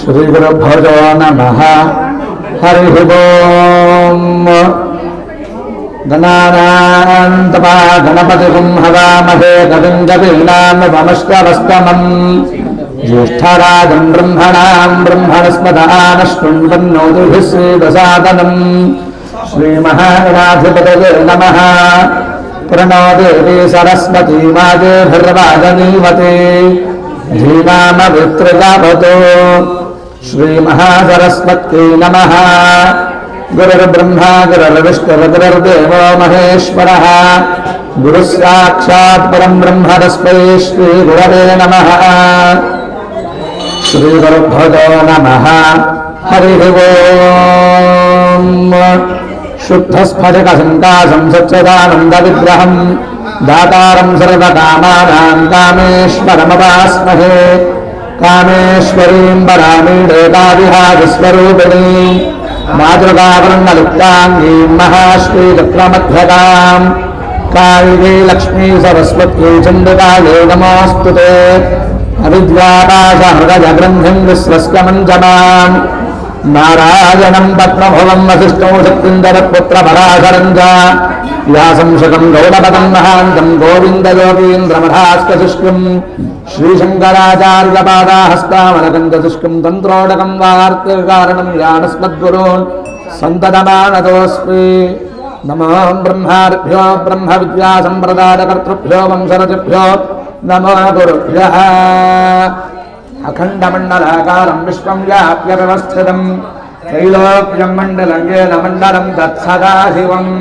श्रीगुरुभ्यो नमः। हरि ओम। गणानान्तवा गणपतिं हवामहे कविं कवीनामुपमश्रवस्तमम् ज्येष्ठराजं ब्रह्मणां ब्रह्मणस्पदान शृण्वन्नोतिभिः श्रीदसादनम् श्रीमहागणाधिपतये नमः। प्रणो देवी सरस्वती वाजेभिर्वाजनीवते धीनामवित्रजावतो श्रीमहासरस्वत्यै नमः। गुरुर्ब्रह्मा गुरुर्विष्णुर्गुरुर्देवो महेश्वरः गुरुस्साक्षात् परं ब्रह्म तस्मै श्रीगुरवे नमः। श्रीगुरुभ्यो नमः। हरिः ओम्। शुद्धस्फटिकसङ्काशं सच्चिदानन्दविग्रहं दातारं सर्वकामानां कामेश्वरमपास्महे। कामेश्वरीं परामीडेकाविहारस्वरूपिणीं मातृकावर्णलुप्ताङ्गीं महाश्रीचक्रमध्यकां कालिके लक्ष्मी सरस्वत्यै चण्डिकायै नमोऽस्तु ते। अविद्यापाशहृदयग्रन्थिं विश्वस्कमञ्जमां नारायणं पद्मभुवं वसिष्ठं शक्तिन्दरपुत्रपराशरं च व्यासंशकं गौडपदं महान्तं गोविन्दयोगीन्द्रमठास्कशुष्कं श्रीशङ्कराचार्यपादाहस्तामलकञ्चशुष्कं तन्त्रोडकं वार्तिकारणं ज्ञानस्मद्गुरून् सन्ततमानतोऽस्मि। नमो ब्रह्मार्भ्यो ब्रह्मविद्यासम्प्रदायकर्तृभ्यो वंशरथिभ्यो नमो गुरुभ्यः। अखण्डमण्डलाकारं विश्वं व्याप्य व्यवस्थितं त्रैलोक्यं मण्डलं येन मण्डलं तत्सदाशिवम्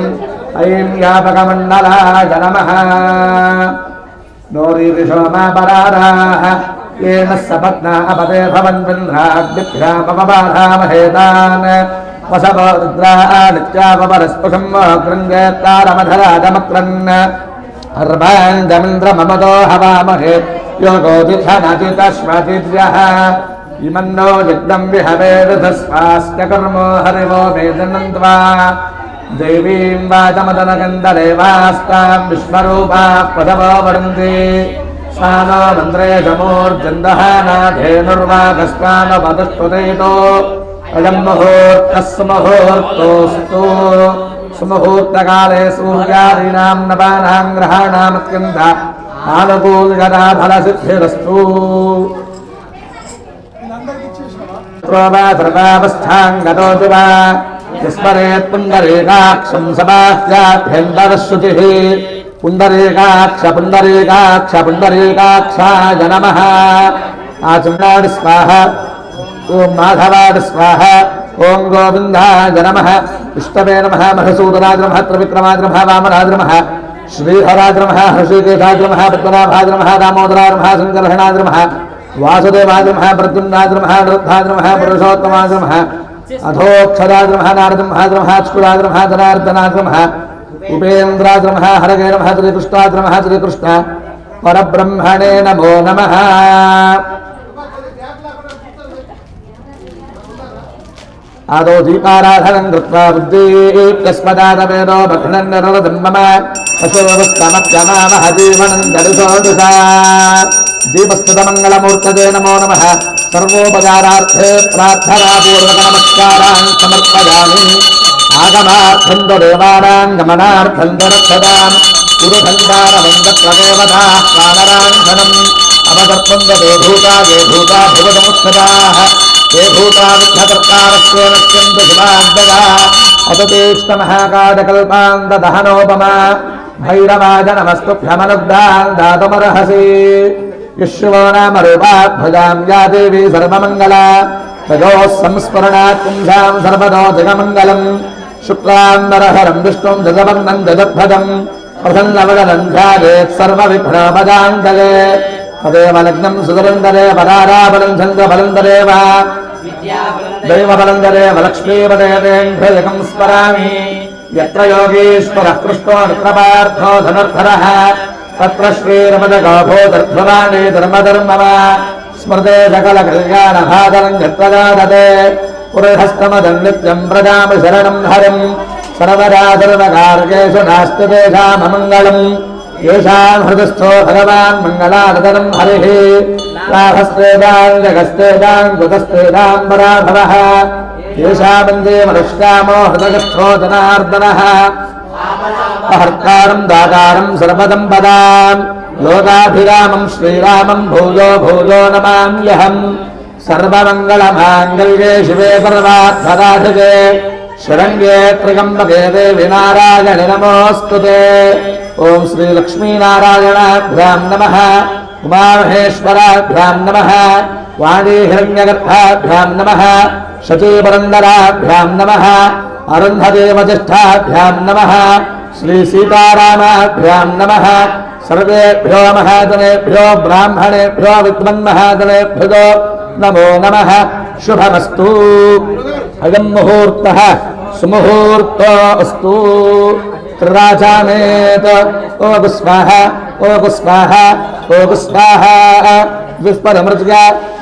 ऐं व्यापकमण्डलाय नमः। नोरीरिषोमापराराः येन सपत्ना अपते भवन्विन्द्राग्निभ्यामपबाधामहेतान् वसवो रुद्रानित्यापरस्पुषं गृङ्गेत्तारमधराजमक्रन् अर्वान्दमिन्द्रममदो हवामहे योगोदिथनचितश्वचिद्यः इमन्नो यज्ञं विहवेदस्वास्त्यकर्मो हरिवो वेदनन्त्वा देवीं वाचमदनगन्धदेवास्तां विश्वरूपाः पदवो वदन्ति स्वानो मन्त्रे समूर्जन्दहानाधेनुर्वागस्वानवदष्टुतेतो अयं मुहूर्तः सुमुहूर्तोऽस्तु। सुमुहूर्तकाले सूर्यादीनां नवानां ग्रहाणामत्यन्त आनुकूल्यता फलसिद्धिरस्तु। सर्वावस्थां गतोऽपि वा स्मरेत् पुण्डरीकाक्षं समाह्याभ्यन्तरश्रुतिः पुण्डरीकाक्ष पुण्डरीकाक्ष पुण्डरीकाक्षाय नमः। आचमनाय स्वाहा ॐ माधवाय स्वाहा ॐ गोविन्दाय नमः। विष्णवे नमः। मधुसूदनाय नमः। त्रिविक्रमाय नमः। वामनाय नमः। श्रीहराय नमः। हृषिकेशाय नमः। पद्मनाभाय नमः। दामोदराय नमः। शङ्करहणाय नमः। वासुदेवाय नमः। प्रद्युम्नाय नमः। निरुद्धाय नमः। पुरुषोत्तमाय नमः। अधोक्षराय नमः। नारदमहाय नमः। स्कुलाय नमः। जनार्दनाय नमः। उपेन्द्राय नमः। हरगे नमः। श्रीकृष्णाय नमः। श्रीकृष्ण परब्रह्मणे नमो नमः। आदौ दीपाराधनं कृत्वा बुद्धिप्यस्मदादवेदो भक्षणं निरवदं मम अशोभस्तमप्यमामः जीवनं दर्शोदुषा। दीपस्तुतमङ्गलमूर्तये नमो नमः। सर्वोपचारार्थे प्रार्थनापूर्वकनमस्कारान् समर्पयामि। आगमार्थं तु देवानां गमनार्थं तु रक्षतां पुरुषन्तारवन्दत्वदेवताः कानराञ्जनम् अवदर्पन्त ते भूता ये भूता भुवसमुत्सदाः ये भूता विघ्नकर्तारस्येनत्यन्त शिवान्ददा अततेष्टमहाकाजकल्पान्ददहनोपमा भैरवाज नमस्तुभ्यमनुग्धां दातुमर्हसि। यशिवो नाम रूपाभ्युजां या देवी सर्वमङ्गला तयोः संस्मरणात् पुंसां सर्वतो जगमङ्गलं। शुक्लाम्बरहरं विष्णुं जगवर्णं जगद्भजं प्रसन्नवदनं ध्यायेत् सर्वविघ्नोपशान्तये। तदेव लग्नं सुदरन्दरे पराराबलं छन्दबलन्दरेव दैवबलन्दरेव लक्ष्मीपदेवेन्द्रजगं स्मरामि। यत्र योगीश्वरः कृष्णो नित्रपार्थो धनुर्धरः तत्र श्रीरमजगोभूतर्ध्रुवाणि धर्मधर्मवा स्मृते सकलकल्याणभागलं यत्र जातते पुरुषस्तमदं नित्यं प्रजामि शरणं हरिं सर्वदा सर्वकार्येषु नास्ति तेषाममङ्गलम्। येषां हृदस्थो भगवान् मङ्गलादनं हरिः लाभस्तेदां जगस्तेदां गुतस्तेदां पराभवः येषामन्दे मनुष्कामो हृदयस्थो जनार्दनः अहर्तारं दातारं सर्वदम्पदां लोकाभिरामं श्रीरामं भूयो भूयो नमाम्यहम् सर्वमङ्गलमाङ्गल्ये शिवे सर्वार्थसाधिके शरण्ये त्र्यम्बके देवि नारायणि नमोऽस्तुते। ॐ श्रीलक्ष्मीनारायणाभ्यां नमः उमामहेश्वराभ्यां नमः वाणी हिरण्यगर्भाभ्यां नमः शचीपुरन्दराभ्यां नमः अरुन्धदेवज्येष्ठाभ्यां नमः श्रीसीतारामाभ्यां नमः सर्वेभ्यो महाजनेभ्यो ब्राह्मणेभ्यो विद्वन्महाजनेभ्यो नमो नमः। शुभमस्तु। अयं मुहूर्तः सुमुहूर्तो अस्तु। त्रिराजामेत ओगु स्वाहा ओगु स्वाहा ओगु स्वाहा विस्परमृज्य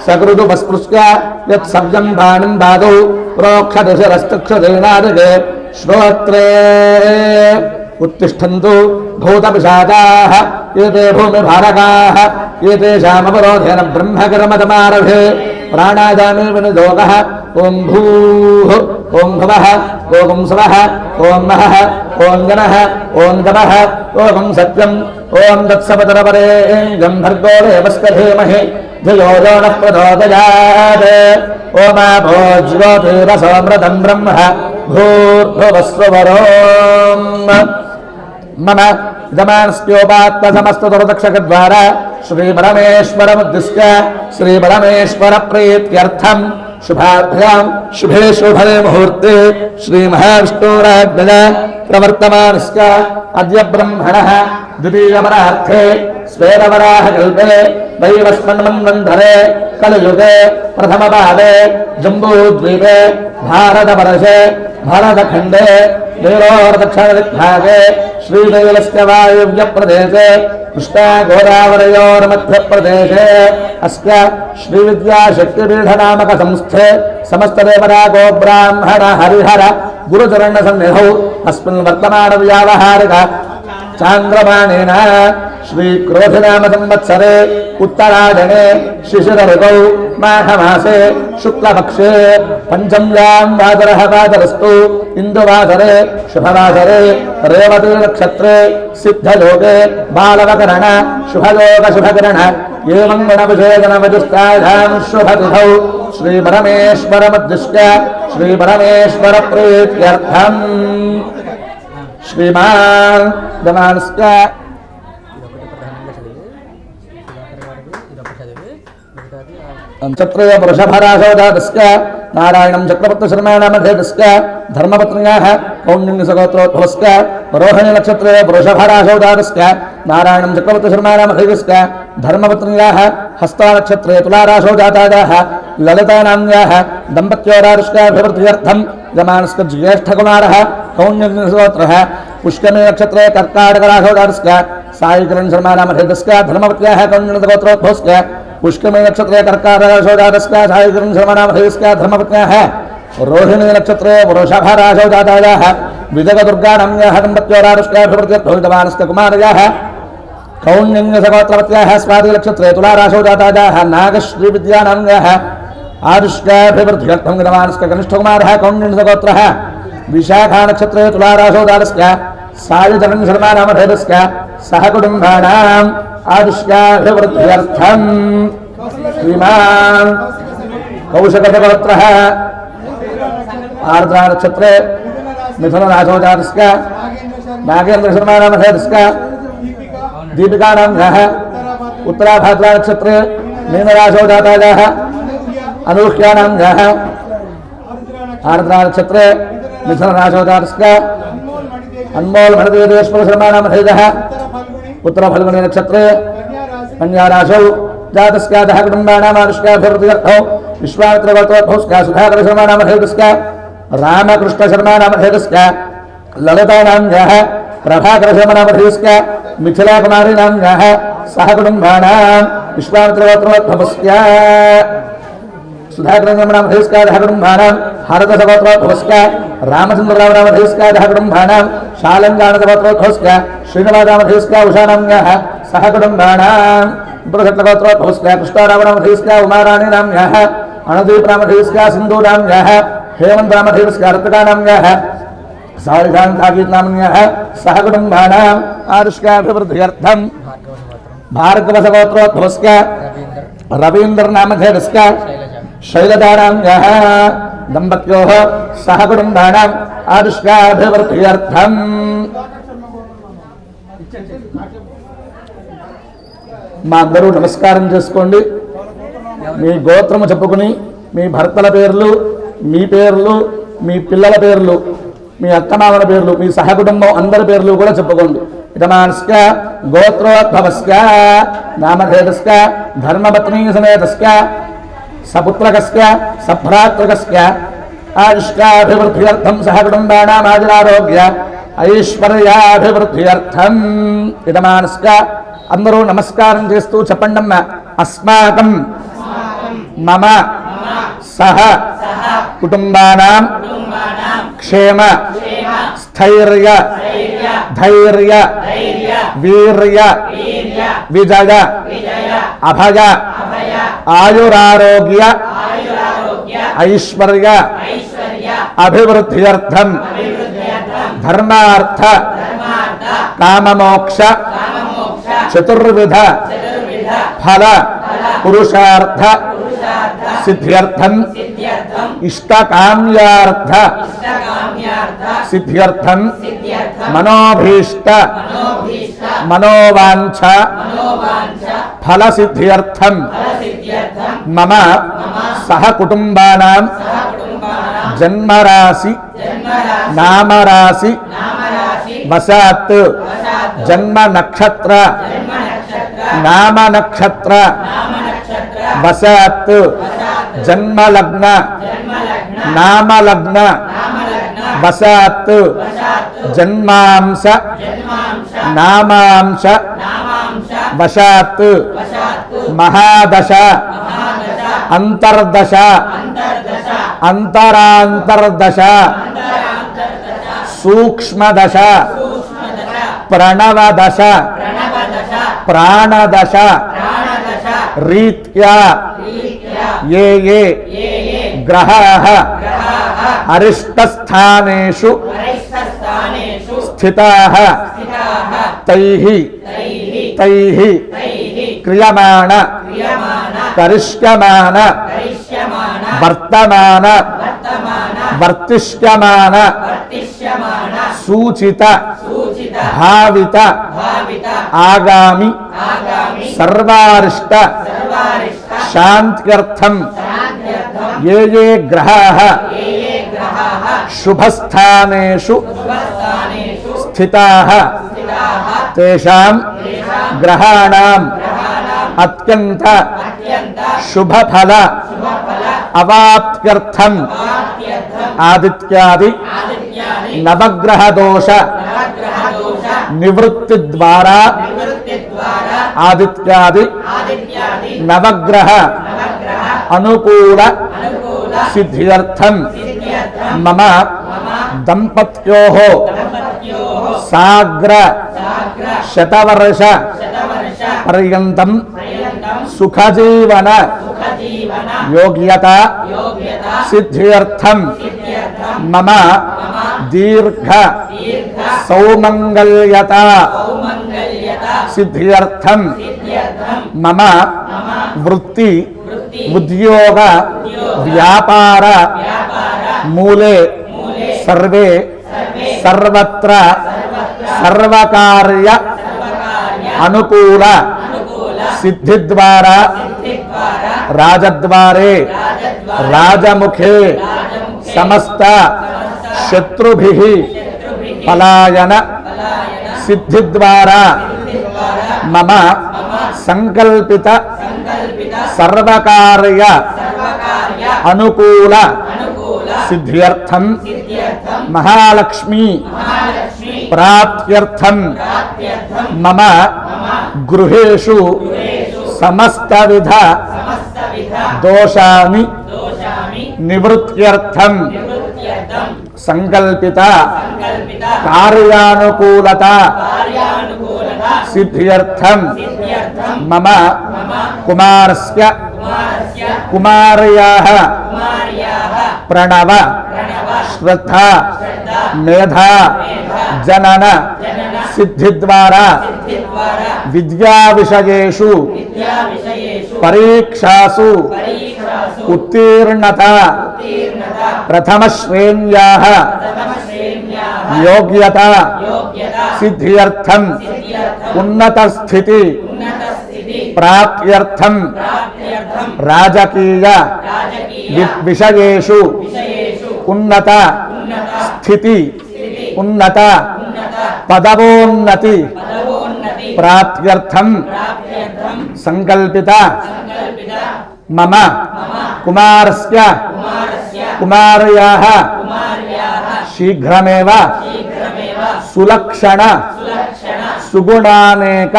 सकृदुपस्पृश्य यत्सव्यं बाणं दादौ प्रोक्षदशरस्तक्षदेनादिगे श्रोत्रे उत्तिष्ठन्तु भूतपिशाचाः एते भूमिभारकाः एतेषामवरोधेन ब्रह्मकर्मतमारभे प्राणायामे विनियोगः ॐ भूः ॐ भवः ॐ स्वः ॐ महः ॐ जनः ॐ गमः ॐ सत्यम् ॐ तत्सवितुर्वरेण्यं भर्गो देवस्य धीमहि धियो यो नः प्रचोदयात् ओमापो ज्योतिरसोऽमृतं ब्रह्म भूर्भुवस्वरोम् मम यजमानस्योपात्मसमस्तदुर्दक्षकद्वारा श्रीपरमेश्वरमुद्दिश्य श्रीपरमेश्वरप्रीत्यर्थं शुभाभ्यां शुभे शोभने मुहूर्ते श्रीमहाविष्णोराज्ञया प्रवर्तमानस्य अद्य ब्रह्मणः द्वितीयवरार्थे स्वेदवराहकल्पे दैवस्मन्वन्वन्धरे कलियुगे प्रथमपादे जम्बूद्वीपे भारतवर्षे भरतखण्डे दक्षिणदिग्भागे श्रीशैलस्य वायव्यप्रदेशे कृष्णागोदावरयोर्मध्यप्रदेशे अस्य श्रीविद्याशक्तिपीठनामकसंस्थे समस्तदेवरागो ब्राह्मण हरिहर गुरुचरणसन्निधौ अस्मिन् वर्तमानव्यावहारिक चान्द्रमानेन श्रीक्रोधिनामसंवत्सरे उत्तरायणे शिशिरऋतौ माघमासे शुक्लपक्षे पञ्चम्यां वासरः वासरस्तु इन्दुवासरे शुभवासरे रेवतीनक्षत्रे सिद्धयोगे बालवकरण शुभयोगशुभकरण एवं गणविषेकणवजुष्टायां शुभतिथौ श्रीपरमेश्वरमुद्दिश्य श्रीपरमेश्वरप्रीत्यर्थम् श्रीमान् जमानस्य चत्रे वृषभराशोजातस्य नारायणं चक्रवर्तिशर्माणामधेतस्य धर्मपत्न्याः कौण्डिन्यसगोत्रोद्भवस्य रोहिणीनक्षत्रे वृषभराशोजातस्य नारायणं चक्रवर्तिशर्माणामधेतस्य धर्मपत्न्याः हस्तानक्षत्रे तुलाराशोजातायाः ललितानाम्न्याः दम्पत्योरारुष्काभिवृद्ध्यर्थं यमानस्य ज्येष्ठकुमारः कौण्डिन्यसगोत्रः पुष्करनक्षत्रे कर्काटकराशोजातस्य सायिकरन् शर्माणामधेतस्य धर्मपत्न्याः कौण्डिन्यसगोत्रोद्भवस्य पुष्करमी नक्षत्रे कर्काटकराशोजातस्य सायिकरन् शर्माणामधेतस्य धर्मपत्न्याः रोहिणी नक्षत्रे वृषभराशोजातायाः विजयदुर्गानाम्न्याः दम्पत्योरारुष्काभिवृद्ध्यर्थं कुमार्याः कौण्डिन्यसगोत्रवत्याः स्वातिनक्षत्रे तुलाराशोजातायाः नागश्रीविद्यानाम्न्याः आरुष्काभिवृद्ध्यर्थं विद्यमानस्य कनिष्ठकुमारः कौण्डिन्यसगोत्रः विशाखानक्षत्रे तुलाराशोजातस्य सायिकरन् शर्माणामधेतस्य सहकुटुम्बानाम् आयुष्याभिवृद्ध्यर्थं श्रीमान् कौशकगोत्रः आर्द्रानक्षत्रे मिथुनराशोजातस्य नागेन्द्रशर्माणामधेतस्य दीपिकानाम्न्याः उत्तराभाद्रानक्षत्रे मीनराशोजातायाः अनूह्यानाम्न्याः आर्द्रानक्षत्रे मिथुनराशोजातस्य अन्मोल्मणिदेवेश्वरशर्माणामधेतः उत्तरफल्गुनी नक्षत्रे कन्याराशौ जातस्यादः कुटुम्बानामानुष्काभिवृद्ध्यर्थौ विश्वामित्रगोत्रोद्भवस्य सुधाकरशर्माणामधेतस्य रामकृष्णशर्माणामधेतस्य ललितानाम्न्याः प्रभाकरशर्माणामधेतस्य मिथिलाकुमारीनाम्न्याः सहकुटुम्बानां विश्वामित्रगोत्रोद्भवस्य सुधाकरशर्माणामधेतस्य कुटुम्बानां भारतसगोत्रोद्भवस्य रामचन्द्ररावनामधेतस्य कुटुम्बानां शालङ्गानसगोत्रोद्भवस्य श्रीनिवासामधेतस्य उषानाम्न्याः सहकुटुम्बानां पुरुषट्लगोत्रोद्भवस्या कृष्णारावणमधीस्या उमाराणी नाम्यः अणुदीपनामधीस्या सिन्धूनाम्यः हेमन्तनामधीस्या रत्नकानाम्यः सारिकान्तागीतनाम्यः सह कुटुम्बानाम् आरुष्याभिवृद्ध्यर्थं भार्गवसगोत्रोद्भवस्या रवीन्द्रनामधेयस्य शैलजानाम्यः दम्पत्योः सह कुटुम्बानाम् आरुष्याभिवृद्ध्यर्थम् మా అందరూ నమస్కారం చేసుకోండి. మీ గోత్రము చెప్పుకుని మీ భర్తల పేర్లు, మీ పేర్లు, మీ పిల్లల పేర్లు, మీ అత్తమామల పేర్లు, మీ సహకుటుంబం అందరి పేర్లు కూడా చెప్పుకోండి. ఇతమానస్క గోత్రోద్భవస్క నామధేయస్క ధర్మపత్నీ సమేతస్క సపుత్రకస్క సభ్రాతృకస్క ఆయుష్కాభివృద్ధ్యర్థం సహకుటుంబానాం ఆయురారోగ్య ఐశ్వర్యాభివృద్ధ్యర్థం. ఇతమానస్క అందరూ నమస్కారం చేస్తూ చెప్పండమ్మా. అస్మాకం మమ సహ కుటుంబానాం క్షేమ స్థైర్య ధైర్య వీర్య విజయ అభయ ఆయురారోగ్య ఐశ్వర్య అభివృద్ధ్యర్థం ధర్మార్థ కామమోక్ష చతుర్విధ ఫల పురుషార్థ సిద్ధ్యర్థం ఇష్టకామ్యార్థ సిద్ధ్యర్థం మనోభీష్ట మనోవాంఛ ఫల సిద్ధ్యర్థం మమ సహ కుటుంబానాం జన్మరాశి నామరాశి వశాత్ జన్మ నక్షత్ర నామ నక్షత్ర వశాత్ జన్మలగ్న నామలగ్న వశాత్ జన్మాంశ నామాంశ వశాత్ మహాదశ అంతర్దశ అంతరాంతర్దశ సూక్ష్మదశ ప్రణవదశ ప్రాణదశ రీత్యా ఏ ఏ గ్రహాః అరిష్టస్థానేషు స్థితాః తైః క్రియమాణ కరిష్యమాణ వర్తమాన వర్తిష్యమాన సూచిత భావిత ఆగామి సర్వారిష్ట శాంత్యర్థం ఏ ఏ గ్రహాః శుభస్థానేషు స్థితాః తేషాం గ్రహాణాం అత్యంత శుభఫల అవాప్త్యర్థం ఆదిత్యాది నవగ్రహ దోష నివృత్తి ద్వారా ఆదిత్యాది నవగ్రహ అనుకూల సిద్ధ్యర్థం మమ దంపత్యోః సాగ్ర శతవర్ష పర్యంతం సుఖజీవన యోగ్యత సిద్ధ్యర్థం మమ దీర్ఘ సౌమంగళ్యత సిద్ధ్యర్థం మమ వృత్తి ఉద్యోగ వ్యాపార మూలే సర్వే సర్వత్ర సర్వకార్య అనుకూల సిద్ధి ద్వారా రాజద్వారే రాజముఖే సమస్త శత్రుభిః పలాయన సిద్ధి ద్వారా మమ సంకల్పిత సర్వకార్య అనుకూల సిద్ధ్యర్థం మహాలక్ష్మీ ప్రాప్త్యర్థం మమ గృహేషు సమస్తవిధ దోషాని నివృత్త్యర్థం సంకల్పిత కార్యానుకూలత सिद्ध्यर्थम मम कुमारस्य कुमार्याः प्रणव श्रद्धा मेधा जनन सिद्धिद्वारा विद्या विषयेषु परीक्षासु उत्तीर्णता प्रथम श्रेण्याः योग्यता सिद्ध्यर्थम उन्नत स्थिति प्राप्त्यर्थम राजकीय विषयेषु उन्नत स्थिति उन्नत पदवोन्नति प्राप्त्यर्थम संकल्पित मम कुमारस्य कुमार्याः शीघ्रमेव सुलक्षण सुगुणानेक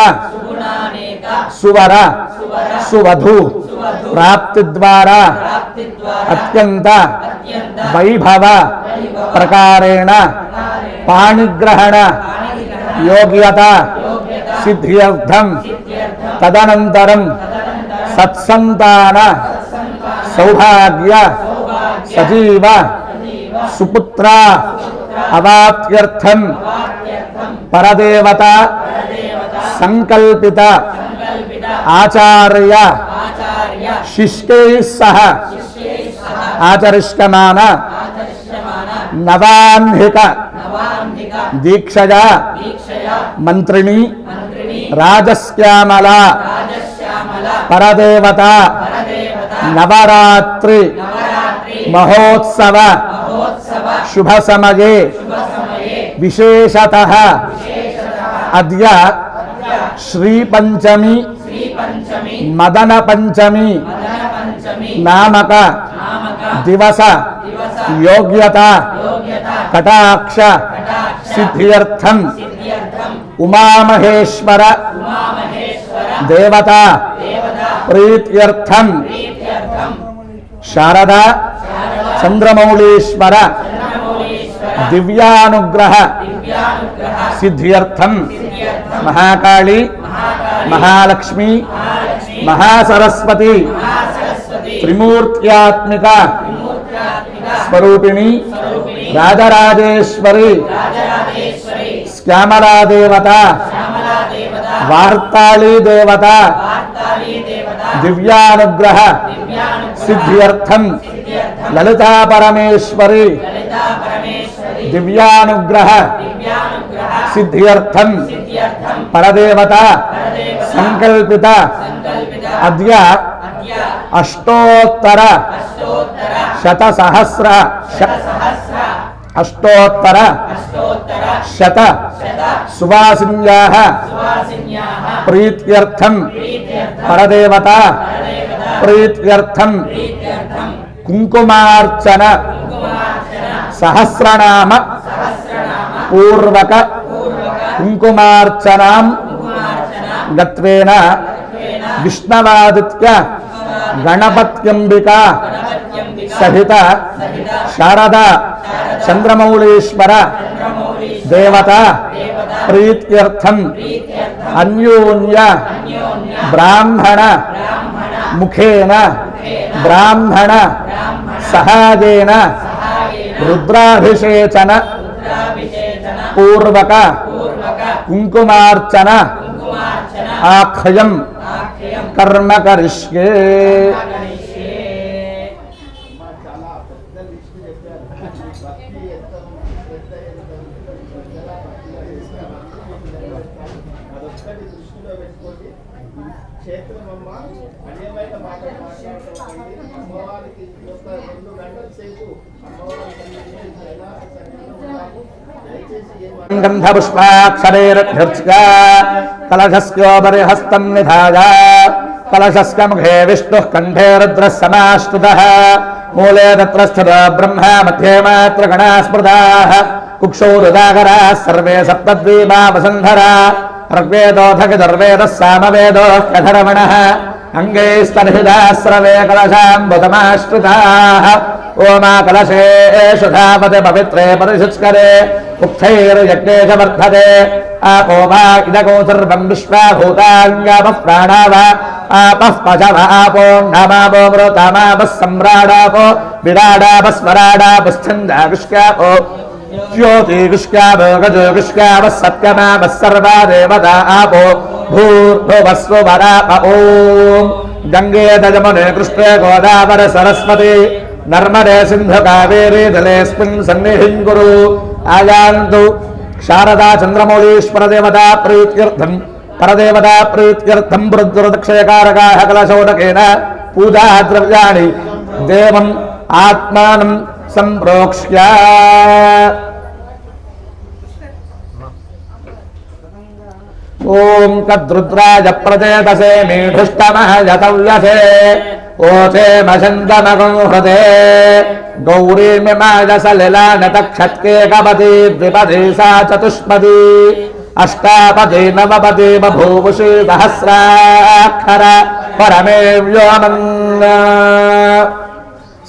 सुवर सुवधु प्राप्ति द्वारा अत्यंत वैभव प्रकारेण पाणिग्रहण योग्यता सिद्ध्यर्थम तदनंतरम सत्संतान सौभाग्य सजीव सुपुत्र अवाप्त्यर्थम परदेवता संकल्पित आचार्य शिष्टैः सह आचरिष्यमान नवाह्निक दीक्षया मंत्रिणी राजश्यामला परदेवता नवरात्रि महोत्सव शुभ समये विशेषतः अद्य श्री पंचमी मदन पंचमी नामक दिवस योग्यता कटाक्ष सिद्ध्यर्थम उमा महेश्वर देवता प्रीत्यर्थम शारदा चंद्रमौलीश्वर दिव्यानुग्रह सिद्ध्यर्थम महाकाली महालक्ष्मी महासरस्वती त्रिमूर्त्यात्मिका स्वरूपिणी राजराजेश्वरी श्यामला देवता वार्ताली देवता दिव्यानुग्रह सिद्ध्यर्थम ललिता परमेश्वरी दिव्यानुग्रह सिद्ध्यर्थम परदेवता संकल्पित अद्य अष्टोत्तर शतसहस्र अष्टोत्तर शत सुवासिन्याः प्रीत्यर्थम परदेवता प्रीत्यर्थम कुंकुमार्चन सहस्रनाम पूर्वक कुंकुमार्चनां गत्वेन विष्णवादित्य गणपत्यंबिका सहित शारदा चंद्रमौलीश्वर देवता प्रीत्यर्थम अन्योन्य ब्राह्मण मुखेन ब्राह्मण सहायेन रुद्राभिषेचन पूर्वक कुंकुमार्चन आख्यम कर्म करिष्ये। गंधपुष्पाक्षरैर्भ्यर्च्य कलशस्योपरि हस्तं निधाय कलशस्य मुखे विष्णुः कंठे रुद्रः समाश्रितः मूले तत्र स्थितो ब्रह्मा मध्ये मात्र गणाः स्मृताः कुक्षौ रुदागराः सर्वे सप्तद्वीपा वसुन्धरा ऋग्वेदोऽथर्ववेदः सामवेदोऽथर्वणः अंगैस्तर्हिताः सर्वे कलशाम्बुतमाश्रिताः ओमा कलशेषु धावते पवित्रे परिशुष्करे उक्थैर्यज्ञे च वर्धते आपो वा इदगो सर्वं विश्वाभूताङ्गापः प्राणाव आपः पशव आपो नमापो मृतमापः सम्राडापो विराडापः स्मराडापश्छन्दाविष्कापो ज्योतिविष्कापो गजोविष्कापः सत्यमापः सर्वा देवता आपो भूर्भुवस्वराप ॐ गंगे यमुने कृष्णे गोदावरी सरस्वती नर्मदे सिंधु कावेरी जलेऽस्मिन् सन्निधिं कुरु आयान्तु शारदा चंद्रमौळीश्वर देवता प्रीत्यर्थं वृद्धदक्षयकारकाः कलशोदकेन पूजा द्रव्याणि देवम् आत्मानं संप्रोक्ष्य ओम कद्रुद्राज प्रचेतसे मीढुष्टमः यतव्यसे ओचे मशन्तमगं हृदे गौरीमिमाजसलिलानतक्षत्के कपति द्विपदी सा चतुष्पदी अष्टापदी नवपदी बभूवुषि सहस्राक्षर परमे व्योमन्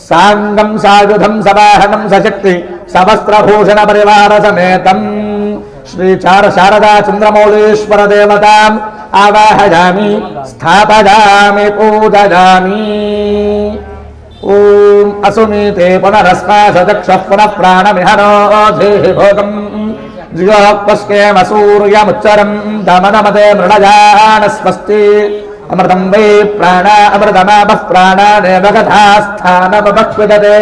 साङ्गं सायुधं सवाहनं सशक्ति सवस्त्रभूषण परिवार समेतम् श्री शारदा चंद्रमौळीश्वर देवताम् आवाहयामि स्थापयामि पूजयामि ओम असुमीते पुनरस्माशचक्षः पुनः प्राणमिहनो धेहि भोगम् जियोक्पस्केम सूर्यमुच्चरम् दमनमते मृडजानस्वस्ति अमृतं वै प्राण अमृतमापः प्राणानेव कथास्थानमपक्विदते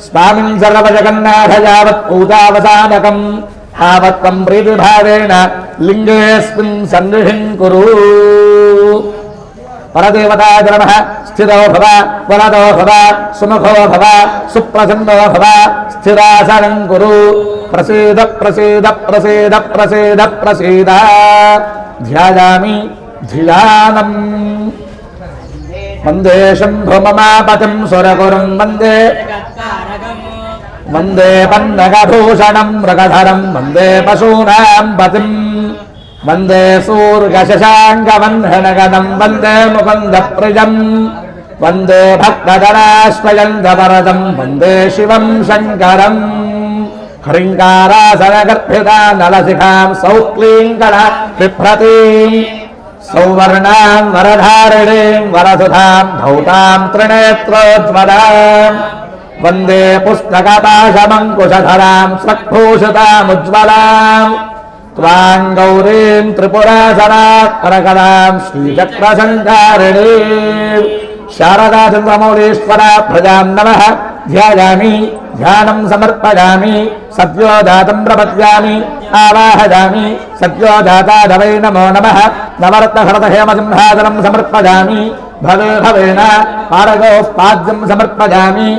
स्वामिन् सर्वजगन्नाथ यावत् पूजावसानकम् तावत्त्वं प्रीतिभावेन लिङ्गेऽस्मिन् सन्निधिं कुरु परदेवताय नमः स्थिरो भव वरदो भव सुमुखो भव सुप्रसन्नो भव स्थिरासनं कुरु प्रसीद प्रसीद प्रसीद प्रसीद प्रसीद ध्यायामि धियानम् वन्दे शम्भुममापतिं सुरगुरुं वन्दे वन्दे पन्नगभूषणं मृगधरं वन्दे पशूनां पतिम् वन्दे सूर्यशशाङ्कवह्निनगदं वन्दे मुकुन्दप्रियं वन्दे भक्तजनाश्वयन्दवरदं वन्दे शिवं शङ्करम् हरिङ्कारासनगर्भिता नलशिखां सौक्लीङ्कणा बिभ्रतीं सौवर्णां वरधारिणीं वरसुधां धौतां त्रिनेत्रोज्ज्वलाम् वन्दे पुस्तकपाशमङ्कुशधरां स्वक्भूषितामुज्ज्वलाम् त्वां गौरीं त्रिपुरासनात्परकलां श्रीचक्रसञ्चारिणीं शारदा चन्द्रमौळीश्वराभ्रजां नमः ध्यायामि ध्यानं समर्पयामि सद्यो जातं प्रपद्यामि आवाहयामि सद्यो जातादवै नमो नमः नवरत्नहरतहेमसिंहासनं समर्पयामि भवे भवेन पारगोः पाद्यं समर्पयामि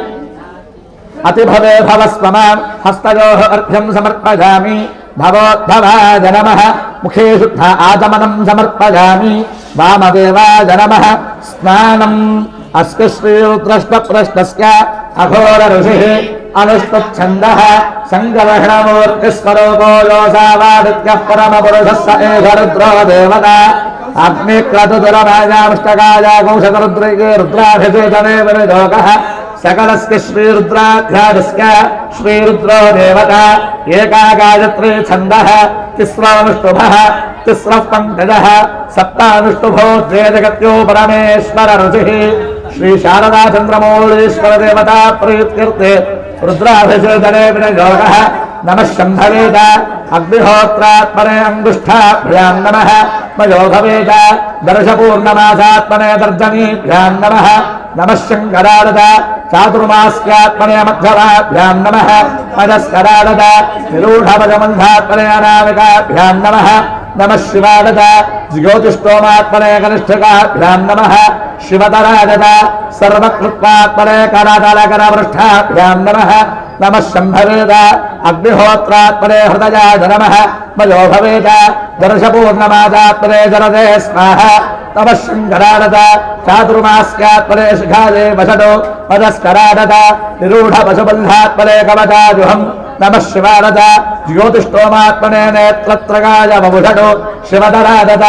अतिभवे भवस्वमां हस्तयोः अर्घ्यं समर्पयामि भवोद्भवाय नमः मुखे शुद्ध आचमनं समर्पयामि वामदेवाय नमः स्नानम् अस्ति श्रीरुद्रष्टप्रश्नस्य अघोर ऋषिः अनुष्टुच्छन्दः सङ्गलहणमूर्तिस्वरूपो योऽसावादित्यः परमपुरुषः स एष रुद्रो देवता अग्निक्रतुतुरमायामुष्टकाय कौशतरुद्रैके रुद्राभिषेचने विनियोगः सकलस्य श्रीरुद्राध्यायस्य श्रीरुद्रो देवता एका गायत्री छन्दः तिस्रानुष्टुभः तिस्रः पङ्कजः सप्तानुष्टुभो द्वे जगत्यो परमेश्वर ऋषिः श्री शारदा चन्द्रमौळीश्वर देवता प्रीत्यर्थे रुद्राभिषेचने विनियोगः नमः शम्भवेद अग्निहोत्रात्मने अङ्गुष्ठाभ्यां नमः मयो भवेद दर्शपूर्णमासात्मने तर्जनीभ्यां नमः नमः शङ्करारद चातुर्मास्यात्मने मध्यवाभ्यां नमः पदस्करारद निरूढपदमन्धात्मने अनामिकाभ्यां नमः नमः शिवारद ज्योतिष्टोमात्मने कनिष्ठिकाभ्यां नमः शिवतरारद सर्वकृत्वात्मने करातलकरपृष्ठाभ्यां नमः नमः शम्भवेद अग्निहोत्रात्मने हृदयाय नमः मयो भवेद दर्शपूर्णमासात्मने जलदे स्वाहा नमः शङ्करारद चातुर्मास्यात्मने शिखाये वषडो पदस्करारद निरूढपशुबन्धात्मने कवचाजुहम् नमः शिवारद ज्योतिष्टोमात्मने नेत्रत्रगाय वपुषडो शिवधरारद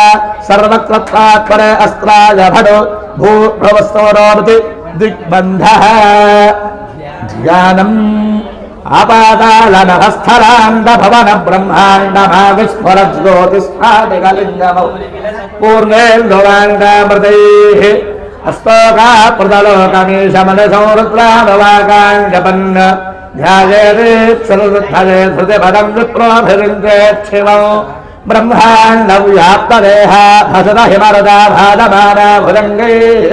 सर्वकृत्वात्मने अस्त्राय भडो भूभ्रवस्तोरोति दिग्बन्धः ध्यानम् आपातालनभस्थलाण्ड भवन ब्रह्माण्डमाविस्फुरज्योतिष्ठादिकलिङ्गमौ पूर्णेन्दुवाण्डामृतैः अस्तोकाप्रदलोकमीशमनसौ रुद्रामवाकाण्डपन् ध्यायेत्सरुद्धये धृतिपदं विप्रोभिरुञ्चेच्छिवौ ब्रह्माण्डव्याप्तदेह भसत हिमरदा भादमाना भुजङ्गैः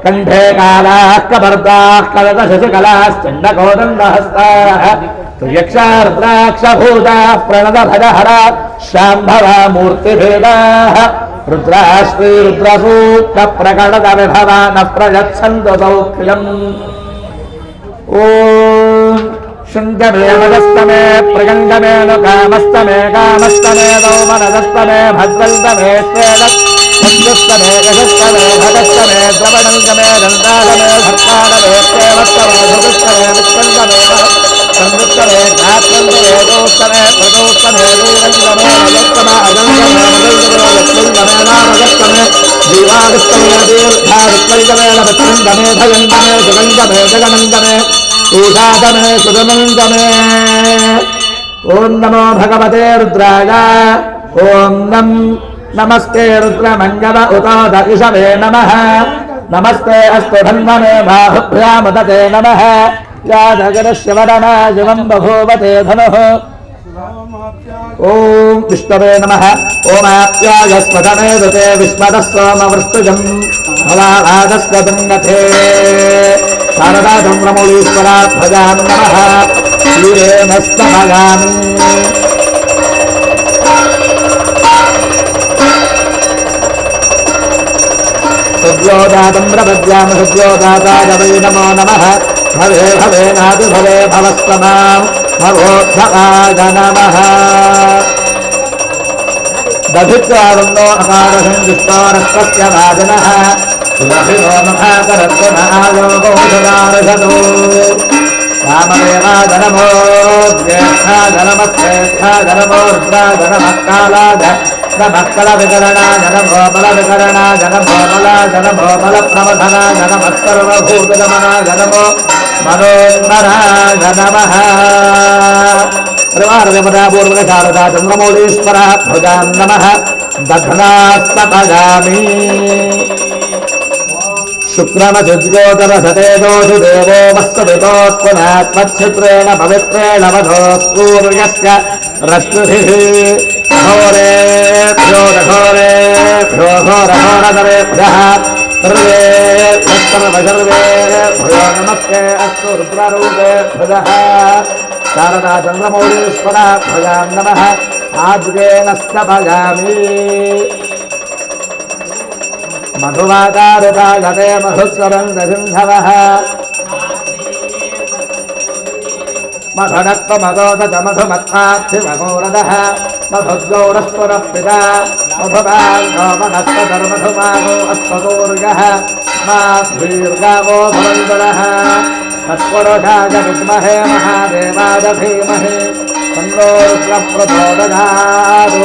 कंठे कालाः कपर्दाः कलदशशिकलाश्चण्डकोदण्डहस्ताः तुयक्षार्द्राक्षभूताः प्रणतभजहरा शाम्भवा मूर्तिभेदाः रुद्राश्रीरुद्रसूक्तप्रकटतविभवानः प्रयच्छन्तु सौख्यम् ॐ शुण्डमे मदस्तमे प्रगण्डमे नु कामस्तमे कामस्तमे दौमनदस्तमे भद्रन्तमे स्वेदस्तमे यशस्तमे भगस्तमे द्रवणन्तमे दन्तागमे भक्तागमे प्रेमस्तमे भुगस्तमे विष्कन्तमे संयुक्तमे गात्रन्तमे दोस्तमे प्रदोस्तमे दूरन्तमे अगस्तमे अगन्तमे मगन्तमे लक्ष्मीन्दमे नामगस्तमे जीवागस्तमे दीर्घादित्वैतमे लवच्छन्दमे भयन्तमे जगन्तमे जगनन्दमे ऊषातमे सुदमन्तमे ॐ नमो भगवते रुद्राय ॐ नमस्ते रुद्रमङ्गल उतोद इषवे नमः नमस्ते अस्तु धन्वने बाहुभ्यामुदते नमः यादगरस्य वदना शिवं बभूवते धनुः ॐ विष्णवे नमः ओमाप्याय स्वदने ऋते विस्मतः सोमवृष्टुजम् भवादस्य दुङ्गथे शारदा चन्द्रमौलीश्वराभ्यजां नमः क्षीरेणस्तभगामि सद्योदातम्रपद्यां सद्योदाताय वै नमो नमः भवे भवे नादि भवे भवस्तमां भवोद्धवाय नमः दधित्वारुन्दो अकारसङ्गिष्टोरस्तस्य वाजनः सुरभिरो महाकरत्वनायोगोषदारसदो रामदेवादनमो ज्येष्ठादनमश्रेष्ठादनमो रुद्रादनमत्कालाद नमक्कलविकरणा जनमो बलप्रमथना जनमस्सर्वभूतगमना जनमो मनोन्मरा जनमः परिवारदेवतापूर्वकशारदा चन्द्रमौलीश्वरः भुजां नमः दध्नास्तपगामि शुक्रमसुज्योतरसते दोषु देवो वत्सवितोत्पुनात्मच्छित्रेण पवित्रेण वधो सूर्यस्य रश्मिभिः घोरेभ्यो घोरेभ्यो घोरघोरतरेभ्यः सर्वेभ्यो नमस्ते अस्तु रुद्ररूपेभ्यः शारदा चन्द्रमौलीश्वराभ्यां नमः आज्ञेनस्तभगामि मधुवातारुतागते मधुस्वरन्दसिन्धवः मधुनक्तमदोदमधुमत्ताक्षिमहोरदः मधुद्गौरस्वरः पिता मधुभागो मनस्पतर्मधुमागो अश्वतोर्गः मा दीर्घावो भवन्तरः तत्पुरुषाय विद्महे महादेवाय धीमहि तन्नो रुद्रः प्रचोदयात्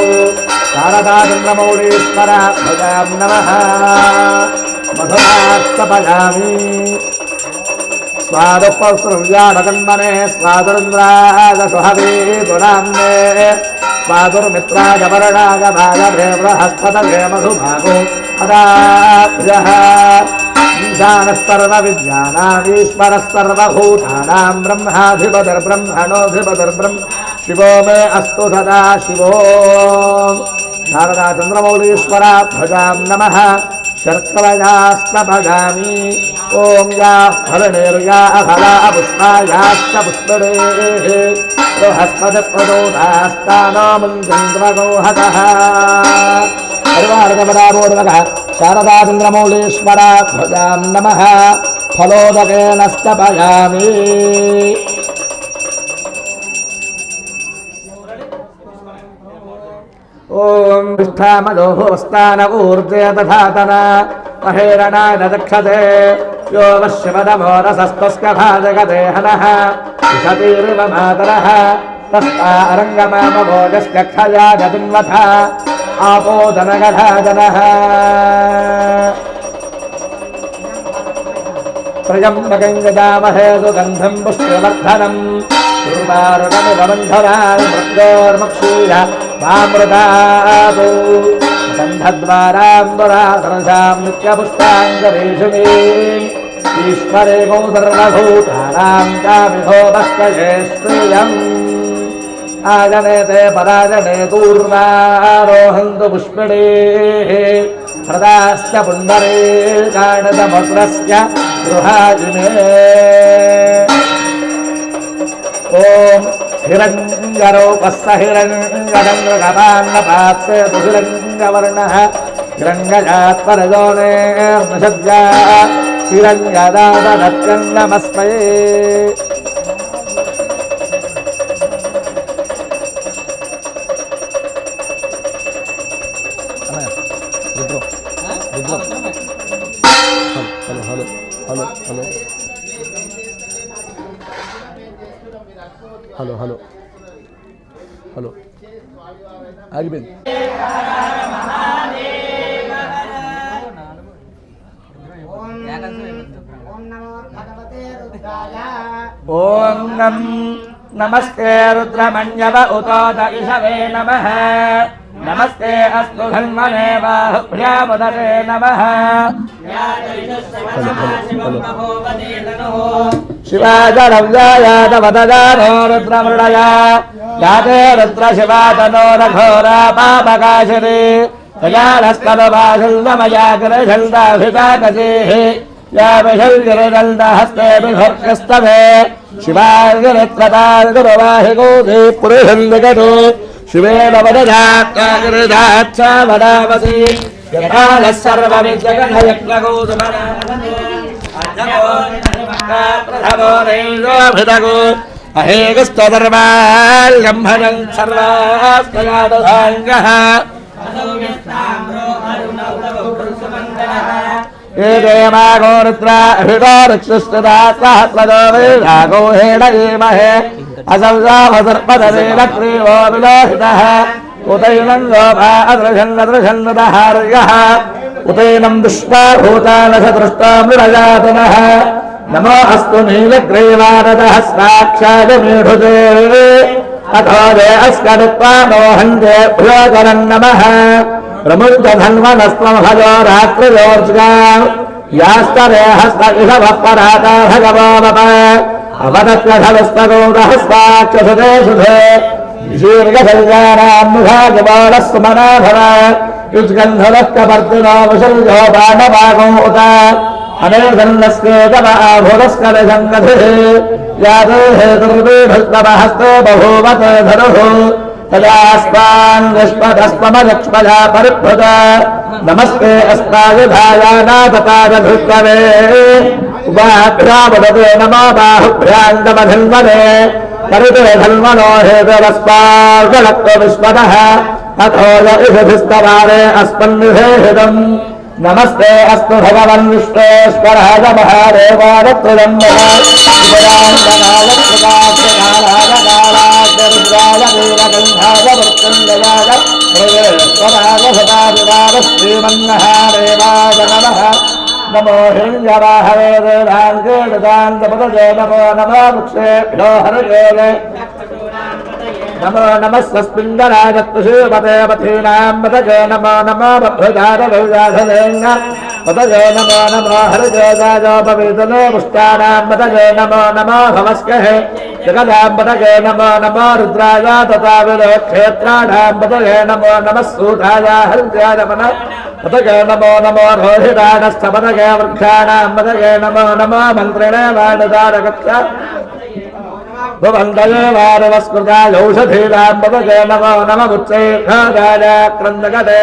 शारदा चन्द्रमौलीश्वराभ्यां नमः मधुरास्तपगामि स्वादुपस्रव्याडकन्मने स्वादुन्द्राय सुहवे दुराम्ने स्वादुर्मित्राय वरणाय भागभे बृहस्पतये मधुभागो अदाभ्यः ईशानः सर्वविद्यानामीश्वरः सर्वभूतानां ब्रह्माधिपतिर्ब्रह्मणोऽधिपतिर्ब्रह्म शिवो मे अस्तु सदा शिवो शारदा चन्द्रमौलीश्वराभ्यां नमः शर्करयास्तभगामि ॐ याः फलनेर्याः फला पुष्पायाश्च पुष्परेः बृहस्पतिप्रदोदास्तानो मुञ्चन्द्रगोहतः परिवारकपदापूर्वकः शारदा चन्द्रमौलीश्वराभ्यां नमः फलोदकेन स्तभगामि ॐ विष्ठामदोभोस्तान ऊर्जे तथातन महेरणाय दक्षते यो वश्यमदमो रसस्तस्य भाजगते हनः विशतीरिव मातरः तस्ता अरङ्गमामभोजस्य क्षया जतिन्वथा आपोदनगधा जनः त्र्यम्बकं यजामहे सुगन्धं पुष्टिवर्धनम् दुर्वारुणमिवबन्धनान् मृत्योर्मक्षीय मामृतादौ गन्धद्वाराम्बराधरसां नित्यपुष्टाङ्गरेषुमीम् ईश्वरेको सर्वभूतानां कामिहो भक्तये श्रियम् आजनेते पराजने दूर्वारोहन्तु पुष्पिणीः हृदाश्च पुण्डरीकाणतमग्रस्य गृहाजिने ॐ हिरण्यरूपस्य हिरण्यरङ्गपान्नपात्सेतु हिरण्यवर्णः हिरण्यजात्परजोनेर्निषद्या हिरण्यदातदत्यं नमस्मै హలో ఆగిపోయింది ఓం నమస్తే రుద్రమణ్యవ ఉతోత ఇషవే నమః నమస్తే అస్తు ధన్మనే బాహుభ్యాముదరే నమః శివాజరవ్యాయాతవదజానో రుద్రమృడయా యాతే రుద్రశివాతనో రఘోరా పాపకాశిని ప్రజానస్తమయాగ్రశల్దాభితాకసేః యాభిషల్గిరిదల్దహస్తే బిభర్కస్తవే శివాగిరిత్రతాగురువాహిగోధి పురుషల్లిగతో శివేన వదధాత్యాగిరిధాచ్చ వదావసి యథానః సర్వమిజ్జగన్హయజ్ఞగోధమో అహేగస్తర్వాల్గంభనం సర్వాస్తయాదధాంగః ఏదేమాగో రుద్రాభితో రుక్షుస్తదాత్మహత్మజో వేదాగో హేడయేమహే అసంసామసర్పదరేణ క్రీవో విలోహితః ఉతైనం లోభా అదృశన్నదృశన్నదహార్యః ఉతైనం దుష్టాభూతానసదృష్టామృడజాతనః నమో అస్తు నీలగ్రీవానదః సాక్షాయ మేఢుతే అథోదే అస్కరుత్వా మోహంతే భ్యోకరం నమః ప్రముంచధన్వనస్త్వమభజో రాత్రియోర్జుగా యాస్తరే హస్త ఇషవ పరాతా భగవోమప అవదత్యధవస్తగౌరహస్వాక్షసుధే సుధే దీర్ఘశల్యానాముఖాజబాలస్మనాభవ యుజ్గంధరస్కపర్దినో విశల్యో బాణపాగో ఉత అనేసన్నస్కేతవ ఆభురస్కరసంగధిః యాదో హేతుర్వేభస్తమహస్తే బభూవతే ధరుః తదాస్మాన్ విష్పదస్మమలక్ష్మజా పరిభృత నమస్తే అస్తాయుధాయానాథపాదభృత్వే ఉపాభ్యాముదతే నమో బాహుభ్యాంగమధన్వనే పరితే ధన్వనో హేతురస్మార్గణత్వ విశ్వదః అథోయ ఇషధిస్తవారే అస్మన్నిషేహితం నమస్తే అస్తు భగవన్ విశ్వేశ్వరాయ మహాదేవారత్రియం శ్రీమన్నాదేవాయ నమః నమో హిరణ్యవాహవేదాంగేదాంతపదజే నమో నమో వృక్షేభ్యో హరజే నమో నమస్స్పిందరాజత్తుషేమతే పథీనాం పతజే నమో నమో బభ్రజారవిజాధనేన పతజే నమో నమో హరిజోజాజోపవీతలో పుష్టానాం పతజే నమో నమో భవస్కహే జగదాం పతజే నమో నమో రుద్రాయ తథా విలోక్షేత్రాణాం పతజే నమో నమః సూతాయ హరిజానమన పతజే నమో నమో రోహితానస్థ పతజే వృక్షాణాం పతజే నమో నమో మంత్రిణే వాణిదారగత్య భవంతయే వారవస్కృతాయౌషధీనాం పతజే నమో నమముచ్చైర్ఘాదాయ క్రందగతే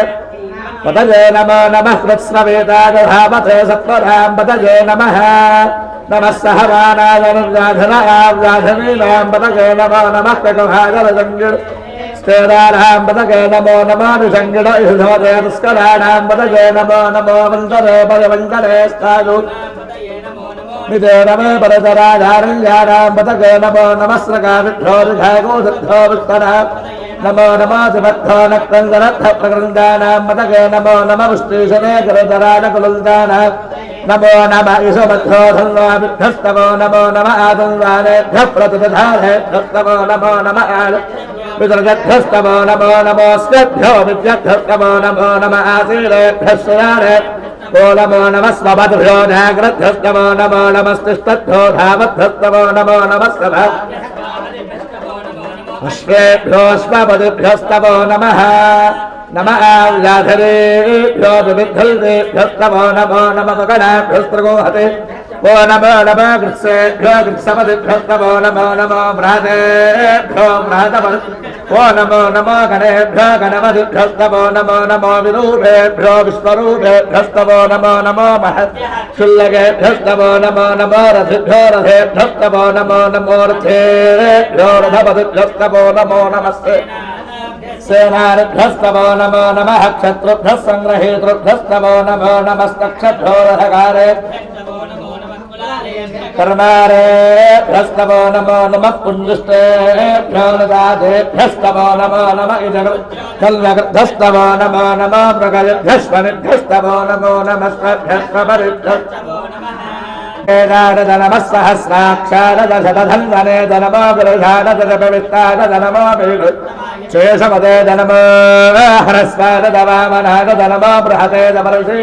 పతజే నమో నమః కృత్స్నవేదాగధామతే సత్వరాం పతజే నమః నమః సహవానాయ నిర్జాధనావ్యాధనీనాం పతజే నమో నమః కటుభాగరజంగిర్ స్థేరాణాం పతజే నమో నమో నిషంగిడ ఇషధోదే దుష్కరాణాం పతజే నమో నమో వంతరే పరవంతరే స్థాదు నిదేనమే పరతరాధారణ్యానాం పతజే నమో నమస్రకావిద్ధోరిఘాగోధో విత్తరా నమో నమో సుమద్ధో నక్తంగరద్ధ ప్రకృందానాం పతజే నమో నమ పుష్టీశనే కరతరాణ కులందానాం नमो नमः ईशोभ्यो धन्वाभ्यस्तमो नमो नमः आदन्वानेभ्यः प्रतिपधारेभ्यस्तमो नमो नमः विदर्गभ्यस्तमो नमो नमोऽस्तेभ्यो विद्यभ्यस्तमो नमो नमः आसीरेभ्यः सुरारे ओ नमो नमः स्वपद्भ्यो जाग्रद्भ्यस्तमो नमो नमस्तिष्ठद्भ्यो धावद्भ्यस्तमो नमो नमः सभा पुष्पेभ्यो स्वपदिभ्यस्तमो नमः नमः व्याधरेभ्यो विविद्धल्देभ्यस्तमो नमो नमः गणाभ्यस्त्रगोहते ओ नमो नमः कृत्सेभ्यो कृत्सपदिभ्यस्तमो नमो नमो व्रातेभ्यो व्रातपद ओ नमो नमो गणेभ्यो गणपतिभ्यस्तमो नमो नमो विरूपेभ्यो विश्वरूपेभ्यस्तमो नमो नमो महत्शुल्लकेभ्यस्तमो नमो नमो रथिभ्यो रथेभ्यस्तमो नमो नमो रथेभ्यो रथपतिभ्यस्तमो नमो नमस्ते सेनाभ्यस्तमो नमो नमः क्षत्रुभ्यः संग्रहेतृभ्यस्तमो नमो नमस्तक्षभ्यो रथकारे कर्मारेभ्यस्तमो नमो नमः पुण्यष्टेभ्यो नदादेभ्यस्तमो नमो नमः इदगल्लगद्धस्तमो नमो नमो मृगयभ्यस्वनिभ्यस्तमो नमो नमस्तेभ्यस्वपरिभ्यस्तमो नमः नमः सहस्राक्षारदशतधन्वने नमो गुरुषादशपवित्तादनमो शेषपदे नमो ह्रस्वादवामनाद नमो बृहते दमर्षि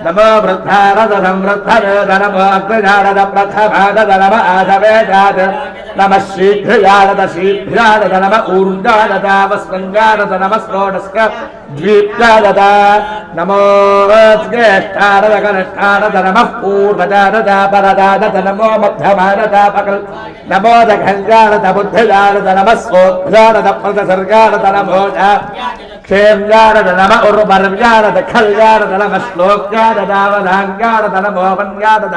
नमो वृद्धारद संवृद्धने नमो अग्रजारद प्रथमाद नम आधवेदाद नमः शीघ्रयारद शीघ्रारद नम ऊर्जारदावस्कञ्जारद नमः षोडस्क द्वीप्यारद नमो ज्येष्ठारद कनिष्ठारद नमः पूर्वजारद परदारद नमो मध्यमारद पकल नमो दघञ्जारद बुद्धिजारद नमः स्वोद्धारद प्रदसर्गारद नमो क्षेम्यारद नम उर्वर्यारद खल्यारद नमः श्लोक्यारद आवधान्यारद नमो वन्यारद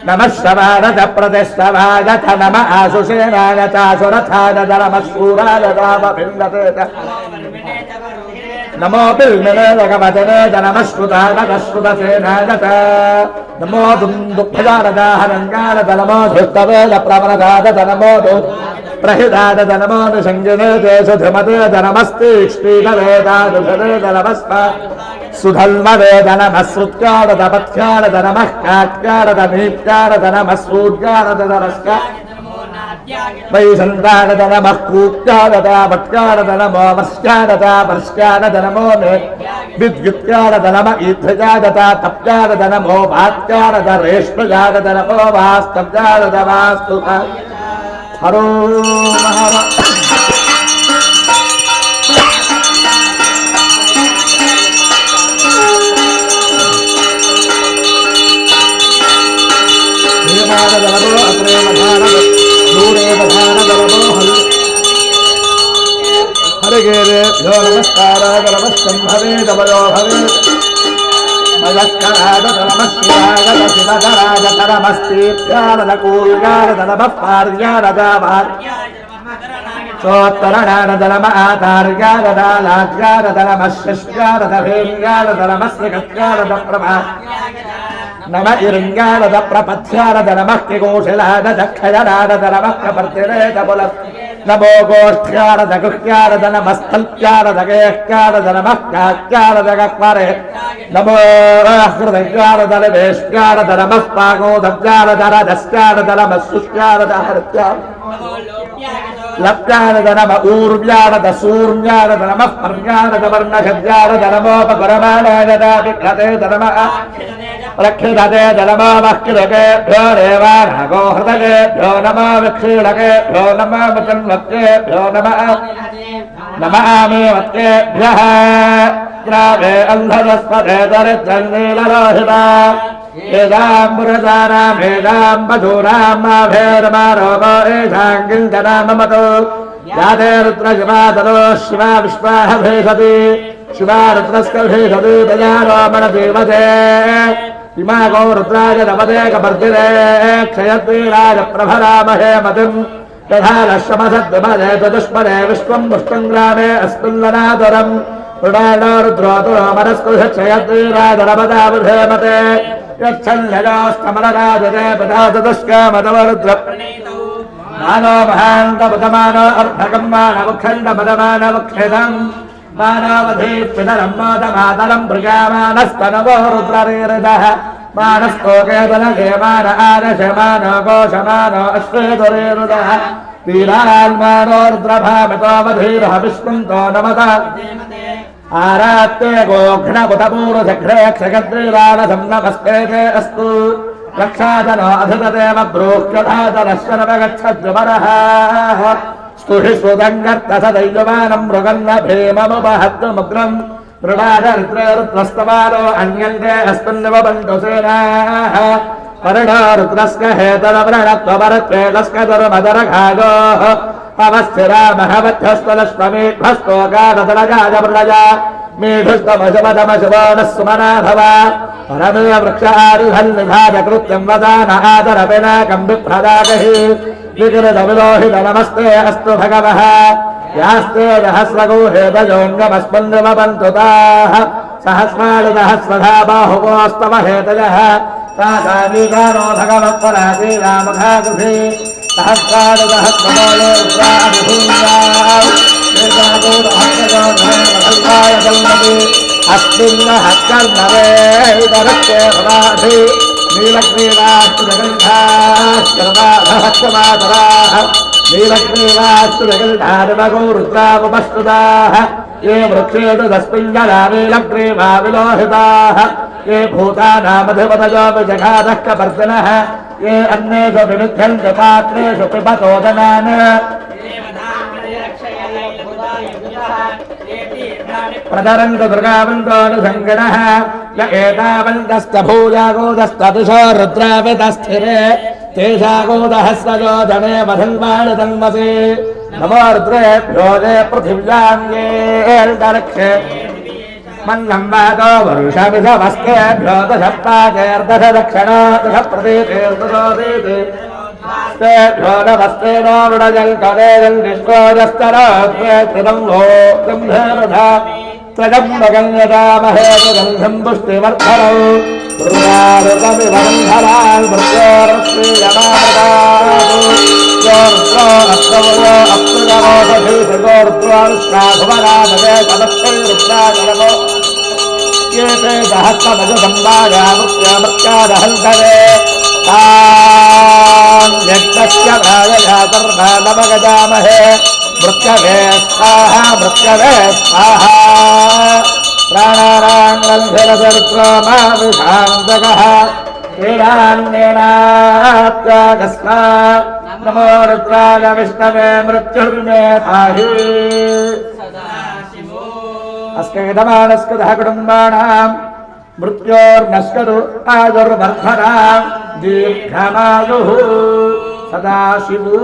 नमः शवारद प्रतिष्ठवायथ नम आशुषेनाय चाशुरथारद नमः शूरारद आवभिन्दतेत नमो बिल्मिनेदगवचने नमः श्रुतानश्रुतसेनाय नमो दुन्दुभ्यारद हरण्यारद नमो धृष्टवेद प्रवरदाद नमो प्रहिदाद नमो निषङ्गिने तेषु धृमतेद नमस्ते श्रीगवेदादुषरेद नमस्प सुधल्मवेद नमः श्रुत्यारद पथ्यारद नमः काट्यारद नीत्यारद नमः सूर्यारद नमस्क वैसन्तारद नमः कूप्यारद भट्यारद नमो वर्ष्यारद वर्ष्यारद नमो विद्युत्यारद नम ईध्रजारद तप्यारद नमो भात्यारद रेष्मजारद नमो वास्तव्यारद वास्तु हरो हर हरिगेरेभ्यो नमस्काराय नमस्कम्भवे दवयो भवे मयस्कराय नमः शिवाय शिवधराय नमस्तेभ्याय कूल्याय नमः पार्याय नमः सोत्तरणाय नमः आचार्याय लाज्याय नमः शिष्याय हेम्याय नमः श्रीगत्याय प्रभा नम इरङ्गाय प्रपथ्याय नमः किकोशिलाय दक्षयाय नमः प्रवर्तिने बुल नमो गोष्ठ्याय गृह्याय नमस्तल्प्याय गेह्याय नमः कात्याय गक्वरे नमो हृदयाय वेश्याय नमः पागोदव्याय रजस्याय नमः सुष्याय हृत्याय लप्याय नमः ऊर्व्याय सूर्याय नमः पर्याय वर्णशद्याय नमोपगुरमाणाय विघ्नते नमः रक्षिते नमो वक्किलकेभ्यो देवानागो हृदयेभ्यो नमो विक्षीणकेभ्यो नमो विचन्वत्तेभ्यो नमः नमः मेवत्तेभ्यः ग्रामे अन्धजस्पदे दरिद्रन्नीलरोहिता येषाम्बुरजानां येषां पशूनां माभेर्मारोपो येषां किञ्चनाममतो याते रुद्रशिवातरो शिवा विश्वाः भेषति शिवा रुद्रस्कभेषति प्रजारोमणदेवते इमागो रुद्राय नमदे कपर्दिरे क्षयद्वीराय प्रभरामहे मतिम् तथा लक्ष्मसद्विमदे चतुष्पदे विश्वम् पुष्टम् ग्रामे अस्मिन्ननादुरम् रुणानो रुद्रोतुरो मनस्कृषक्षयद्वीराय नमदाबुधे मते यच्छल्यजास्तमनराजते पदा चतुष्कामदवरुद्र मानो महान्तमुदमानो अर्धकम् मानवखण्डमदमानवक्षेदम् मानवधीत्पितरम् मोदमातरम् भृगामानस्तनवो रुद्ररेरिदः मानस्तोकेतनगेमान आदशमानो गोशमानो अश्वेतुरेरुदः वीरान्मानोर्द्रभामितोऽवधीरः विष्णुन्तो नमता आरात्ते गोघ्नपुटपूर्वशघ्रेक्षगद्रीराणसं नमस्तेते अस्तु रक्षादनो अधृतदेव ब्रूह्यधातरश्वनवगच्छद्युमरः स्तुहि सुदङ्गर्तसदैवमानं मृगन्न भीममुपहत्तमुग्रम् मृडादरुद्ररुद्रस्तवालो अन्यन्ते अस्मिन्नव बन्धु सेनाः वर्णो रुद्रस्य हेतरव्रणत्वमरत्वेलस्कधर्मधरघागोः अवस्थिरामहवध्यस्तलश्वमेध्वस्तोगादतलजाजमृडजा मेढुस्तमशमधमशवोनः सुमना भव परमे वृक्षारिहन्निधानकृत्यं वदान आदरपिनाकं विप्रदागहि विकृतविलोहित नमस्ते अस्तु भगवः यास्ते सहस्रगोहेतयोऽङ्गमस्मन्निवन्तु ताः सहस्राणिसहस्रधा बाहुवोस्तव हेतयः तासामीकानो भगवत्पराशीरामघागुभि सहस्राणिसहस्रमोले रुद्राभिभूयाय अस्मिन्नहत्कर्णवे इतरस्य भवाधि नीलग्रीवास्तुरगन्धाश्चरदाभक्तमातराः नीलग्रीवास्तुरगन्धारिमगो रुद्रामुपस्तुताः ये वृक्षेषु तस्मिञ्जला नीलग्रीवा विलोहिताः ये भूतानामधिपतयो विजघातः कपर्दिनः ये अन्येषु विविध्यन्ति पात्रेषु पिबतोदनान् प्रदरन्तु दुर्गावन्तोऽनुसङ्गिणः य एतावन्तस्तभूयागोदस्तदिशो रुद्रावितस्थिरे तेषागोदहस्रजो जने वधन्वाणि तन्मसि नमो रुद्रेभ्यो ये पृथिव्याङ्गेऽन्तरिक्षे मन्नं वातो वरुषमिधमस्तेभ्यो दशप्ताचैर्दशदक्षिणो दशप्रतीतेर्दशोदीति तेभ्यो नमस्ते नो मृडजल्करेजल्निष्कोजस्तरोद्वे त्रिदं वो गन्धर्वधा त्वजम्बगङ्गदामहे गन्धं पुष्टिवर्धनौ दुर्गारुतमिवन्धरान् मृत्योर्श्रीयमामृतायो अप्तवयो अप्तुगमोषधीशगोरुद्रोनुष्ठाभुवनादवे तमत्तैरुद्राजलमो ये ते सहस्रमजसंवाया मृत्यादहन्तरे यज्ञस्य भागया कर्मा नमगजामहे मृत्यवे स्वाहा मृत्यवे स्वाहा प्राणानाङ्गन्धिरसर्त्रोमाविषान्तकः क्रीडान्येनात्यागस्मा नमो रुद्राय विष्णवे मृत्युर्मे पाहि अस्केदमानस्कृतः कुटुम्बाणाम् मृत्योर्नश्करु आयुर्वर्धनाम् दीर्घमायुः सदाशिवो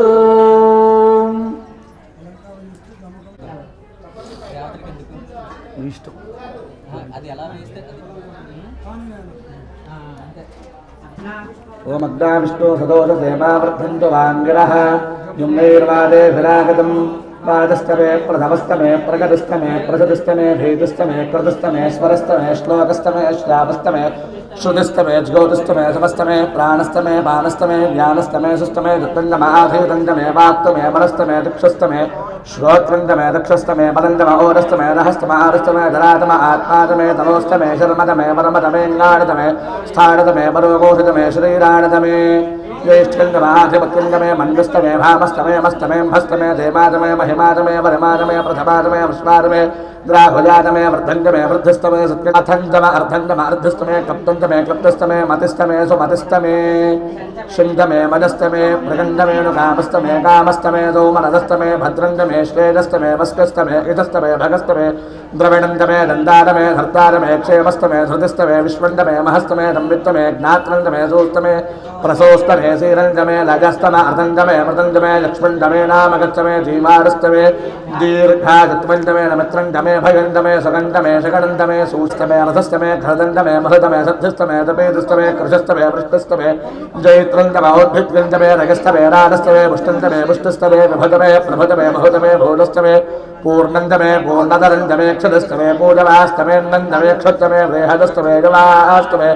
ओम अग्ना विष्णु सदोषसेमा वर्धन्तु वाङ्गिरः युम्नैर्वादे विरागतम् पादस्तमे प्रथमस्तमे प्रगतस्तमे प्रसदस्तमे भेदस्तमे कृतस्तमे स्वरस्तमे श्लोकस्तमे श्रावस्तमे श्रुतिस्तमे ज्योतिस्तमे समस्तमे प्राणस्तमे बाणस्तमे ज्ञानस्तमे सुस्तमे दुत्तङ्गमाधीरङ्गमे वाक्तमे मनस्तमे दिक्षस्तमे श्रोत्रङ्गमे दक्षस्तमे मदङ्गम ओरस्तमे रहस्तम आरस्तमे धरातम आत्मातमे तनोस्तमे शर्मतमे वरमतमे ङाणतमे स्थाणतमे वरोगोषतमे श्रीराणतमे ज्येष्ठङ्गमाधिपत्यङ्गमे मण्डस्तमे भामस्तमे मस्तमे भस्तमे देवातमे महिमातमे वरमातमे प्रथमातमे विश्वातमे द्राहुजातमे वृद्धङ्गमे वृद्धस्तमे सत्यनाथङ्गम अर्धङ्गम अर्धस्तमे क्लप्तङ्गमे क्लप्तस्तमे मतिस्तमे सुमतिस्तमे शृङ्गमे मदस्तमे मृगण्डमेणुकामस्तमे कामस्तमे सौमनदस्तमे भद्रङ्गमे श्रेयस्तमे वस्कस्तमे इतस्तमे भगस्तमे द्रविणङ्गमे दन्दारमे धर्तारमे क्षेमस्तमे धृतिस्तमे विश्वण्डमे महस्तमे दम्बित्तमे ज्ञात्रङ्गमे सूस्तमे प्रसोस्तमे श्रीरङ्गमे लजस्तम अर्धङ्गमे मृदङ्गमे लक्ष्मण्डमे नामगच्छमे जीवारस्तमे दीर्घाजत्वण्डमे नमित्रङ्गमे भगण्डमे सगण्डमे शकणन्दमे सूस्तमे रथस्तमे घरदण्डमे महतमे सद्धिस्तमे तपेदस्तमे कृशस्तमे वृष्टस्तमे जैत्रङ्गमे औद्भिद्गण्डमे रगस्तमे राडस्तमे पुष्टन्तमे पुष्टस्तमे विभतमे प्रभतमे बहुतमे भूडस्तमे पूर्णन्दमे पूर्णदरन्दमे क्षदस्तमे पूजवास्तमे नन्दमे क्षत्रमे बृहदस्तमे जवास्तमे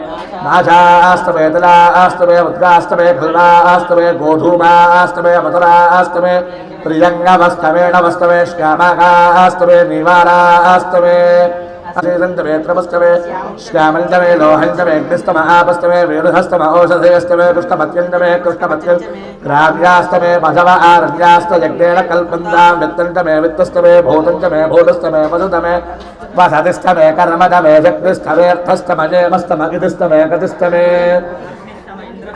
नाशास्तमे तलास्तमे मुद्रास्तमे खल्वास्तमे गोधूमास्तमे मधुरास्तमे प्रियङ्गमस्तमे नमस्तमे श्यामकास्तमे निवारास्तमे अशेषन्तमे त्रमस्तमे श्यामन्तमे लोहन्तमे अग्निस्तम आपस्तमे वेरुहस्तम औषधेस्तमे कृष्णपत्यन्तमे कृष्णपत्यं ग्राव्यास्तमे मधव आरण्यास्तयज्ञेन कल्पन्तां वित्तन्तमे वित्तस्तमे भूतन्तमे भूतस्तमे वसुतमे वसतिस्तमे कर्मतमे शक्तिस्तमेऽर्थस्तमजेमस्तमगितिस्तमे गतिस्तमे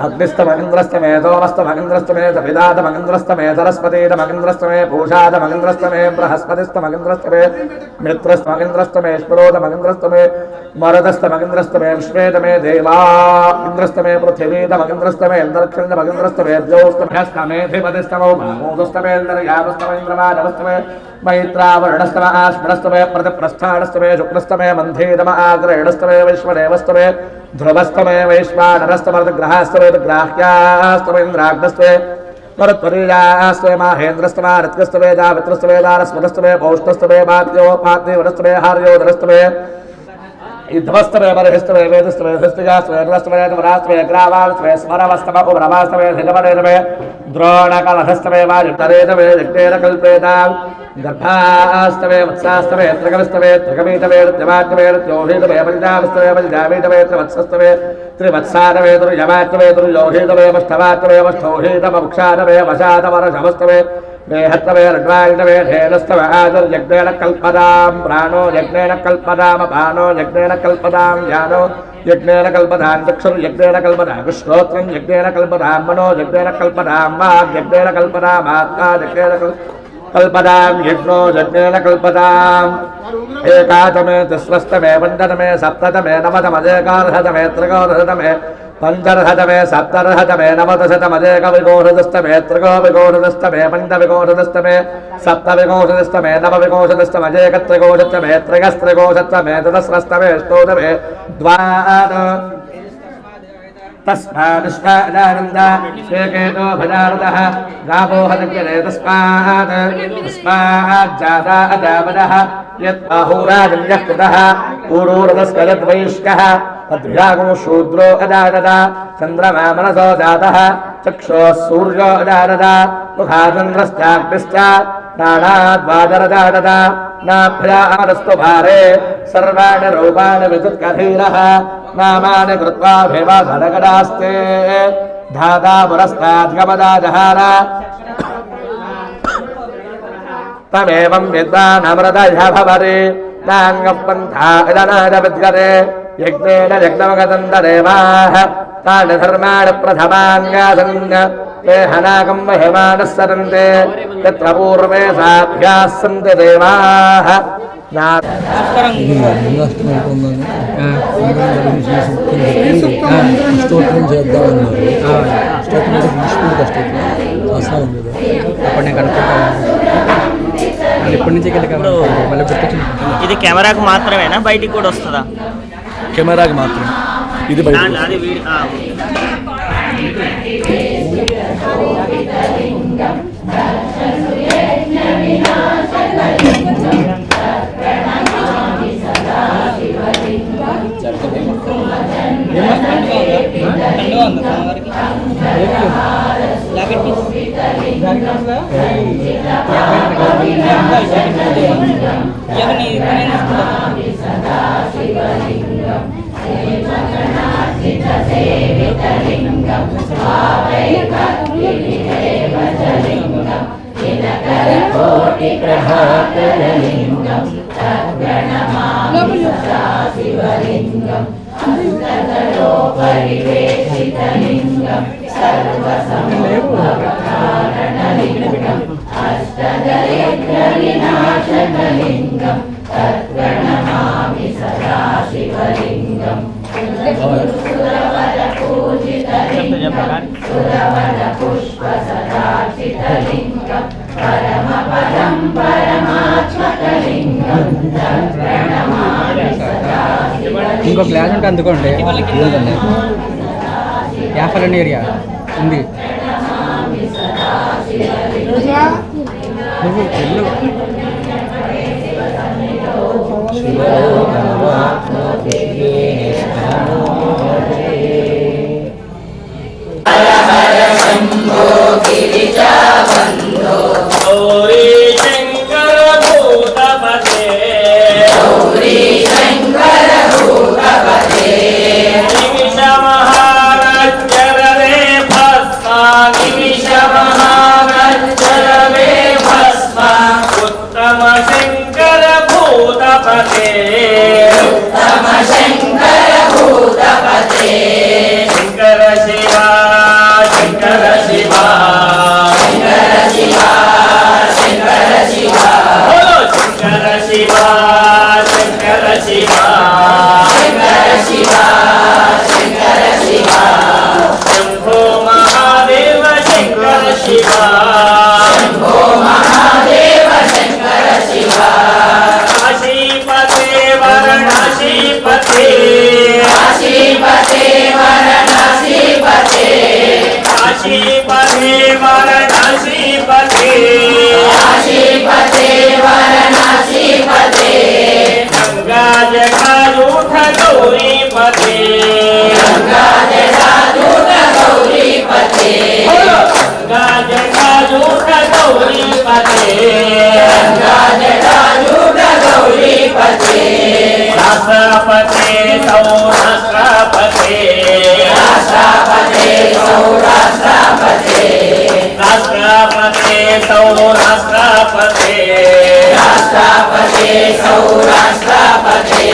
अग्निस्तमगिन्द्रस्तमे सोमस्तमगिन्द्रस्तमे तपिदातमगिन्द्रस्तमे सरस्वतीतमगिन्द्रस्तमे पूषातमगिन्द्रस्तमे बृहस्पतिस्तमगिन्द्रस्तमे मित्रस्तमगिन्द्रस्तमे स्मरोतमगिन्द्रस्तमे मरुतस्तमगिन्द्रस्तमे विश्वेतमे देवा इन्द्रस्तमे पृथिवीतमगिन्द्रस्तमे अन्तरिक्षन्तमगिन्द्रस्तमे द्यौस्तमस्तमे धिपतिस्तमो भामोदस्तमे इन्द्रयामस्तमेन्द्रमानवस्तमे मैत्रावरुणस्तम आश्मनस्तमे प्रतिप्रस्थानस्तमे शुक्रस्तमे मन्धेतम आग्रहणस्तमे वैश्वदेवस्तमे ध्रुवस्तमे वैश्वानरस्तमर्दग्रहास्तमे ग्राह्यास्तमे इन्द्राग्नस्तमे मरुत्वरीयास्तमे माहेन्द्रस्तमे ऋत्कस्तमे जावित्रस्तमे दारस्वतस्तमे पौष्णस्तमे पाद्यो पाद्यवनस्तमे हार्योदरस्तमे इध्वस्तमे बर्हिस्तमे वेदस्तमे हस्तिजास्तमे नरस्तमे नवरास्तमे ग्रावास्तमे स्मरवस्तमे उभरवास्तमे धितमनेतमे द्रोणकलहस्तमे वायुतरेतमे यज्ञेन कल्पेतां गर्भास्तमे वत्सास्तमे त्रिकविस्तमे त्रिकवीतमे नृत्यमात्मे नृत्योहीतमे पञ्चावस्तमे पञ्चावीतमे त्रिवत्सस्तमे त्रिवत्सातमे दुर्यमात्मे दुर्योहीतमे वष्टवात्मे वष्टौहीतममुक्षातमे वशातमरशवस्तमे देहत्तमे रड्वायितमे धेनस्तमे आदुर्यज्ञेन कल्पदां प्राणो यज्ञेन कल्पदाम पानो यज्ञेन कल्पदां यानो यज्ञेन कल्पदां चक्षुर्यज्ञेन कल्पदां श्रोत्रं यज्ञेन कल्पदां मनो यज्ञेन कल्पदां वाक् यज्ञेन कल्पदाम् आत्मा यज्ञेन कल्पदां यज्ञो यज्ञेन कल्पदाम् एकादमे तिस्रस्तमे पञ्चदमे सप्तदमे नवदमजेकादशतमे त्रिकोदशतमे पञ्चदशतमे सप्तदशतमे नवदशतमजेकविंशतिस्तमे त्रिकोविंशतिस्तमे पञ्चविंशतिस्तमे सप्तविंशतिस्तमे नवविंशतिस्तमजेकत्रिकोशतमे त्रयस्त्रिकोशतमे चतुस्रस्तमे अष्टोदमे द्वादश तस्मादुष्टादानन्द श्वेकेतो भजारदः गावो हदग्यते तस्माज्जाता अजावदः यत्बाहुराजन्यः कृतः पूरोरदस्य यद्वैश्यः तद्विरागो शूद्रो अजादद चन्द्रमा मनसो जातः चक्षुः सूर्यो अजादद मुखाचन्द्रश्चाग्निश्च प्राणाद्वाजरजादद नाभ्यामरस्तु भारे सर्वाणि रूपाणि विद्युत्कधीरः नामानि कृत्वा भेवाधनगदास्ते धाता पुरस्ताद्गमदा जहार तमेवं विद्वानमृतयः भवति नान्यः पन्था इदनाय विद्यते यज्ञेन यज्ञमगतन्तदेवाः तानि धर्माणि प्रथमान्यासन् ते हनाकं महिमानः सरन्ते यत्र पूर्वे साभ्याः सन्ति देवाः స్తోత్రం చేద్దామన్నారు స్తోత్రం విష్ణువు కష్టం ఎప్పటి నుంచి ఇది కెమెరాకు మాత్రమేనా బయటికి కూడా వస్తుందా? కెమెరాకి మాత్రమే ఇది అది ఇంకో క్లాస్ ఉంటే అందుకోండి యాఫరన్ ఏరియా ఉంది गौरी शंकर भूतपते गौरी शंकर भूतपते शंकर शिवा शंकर शिवा शंकर शिवा शंकर शिवा बोलो शंकर शिवा शंकर शिवा शंकर शिवा शंकर शिवा शंभो महादेव शंकर शिवा शंभो महादेव शंकर शिवा काशीपते वाराणसीपते काशीपते वाराणसीपते काशीपते वाराणसीपते काशीपते वाराणसीपते गंगा जटाजूट गौरीपते गंगा जटाजूट गौरीपते गंगा जटाजूट गौरीपते गंगा जटाजूट गौरीपते राष्ट्रपते सौराष्ट्रपते राष्ट्रपते सौराष्ट्रपते राष्ट्रपते सौराष्ट्रपते राष्ट्रपते सौराष्ट्रपते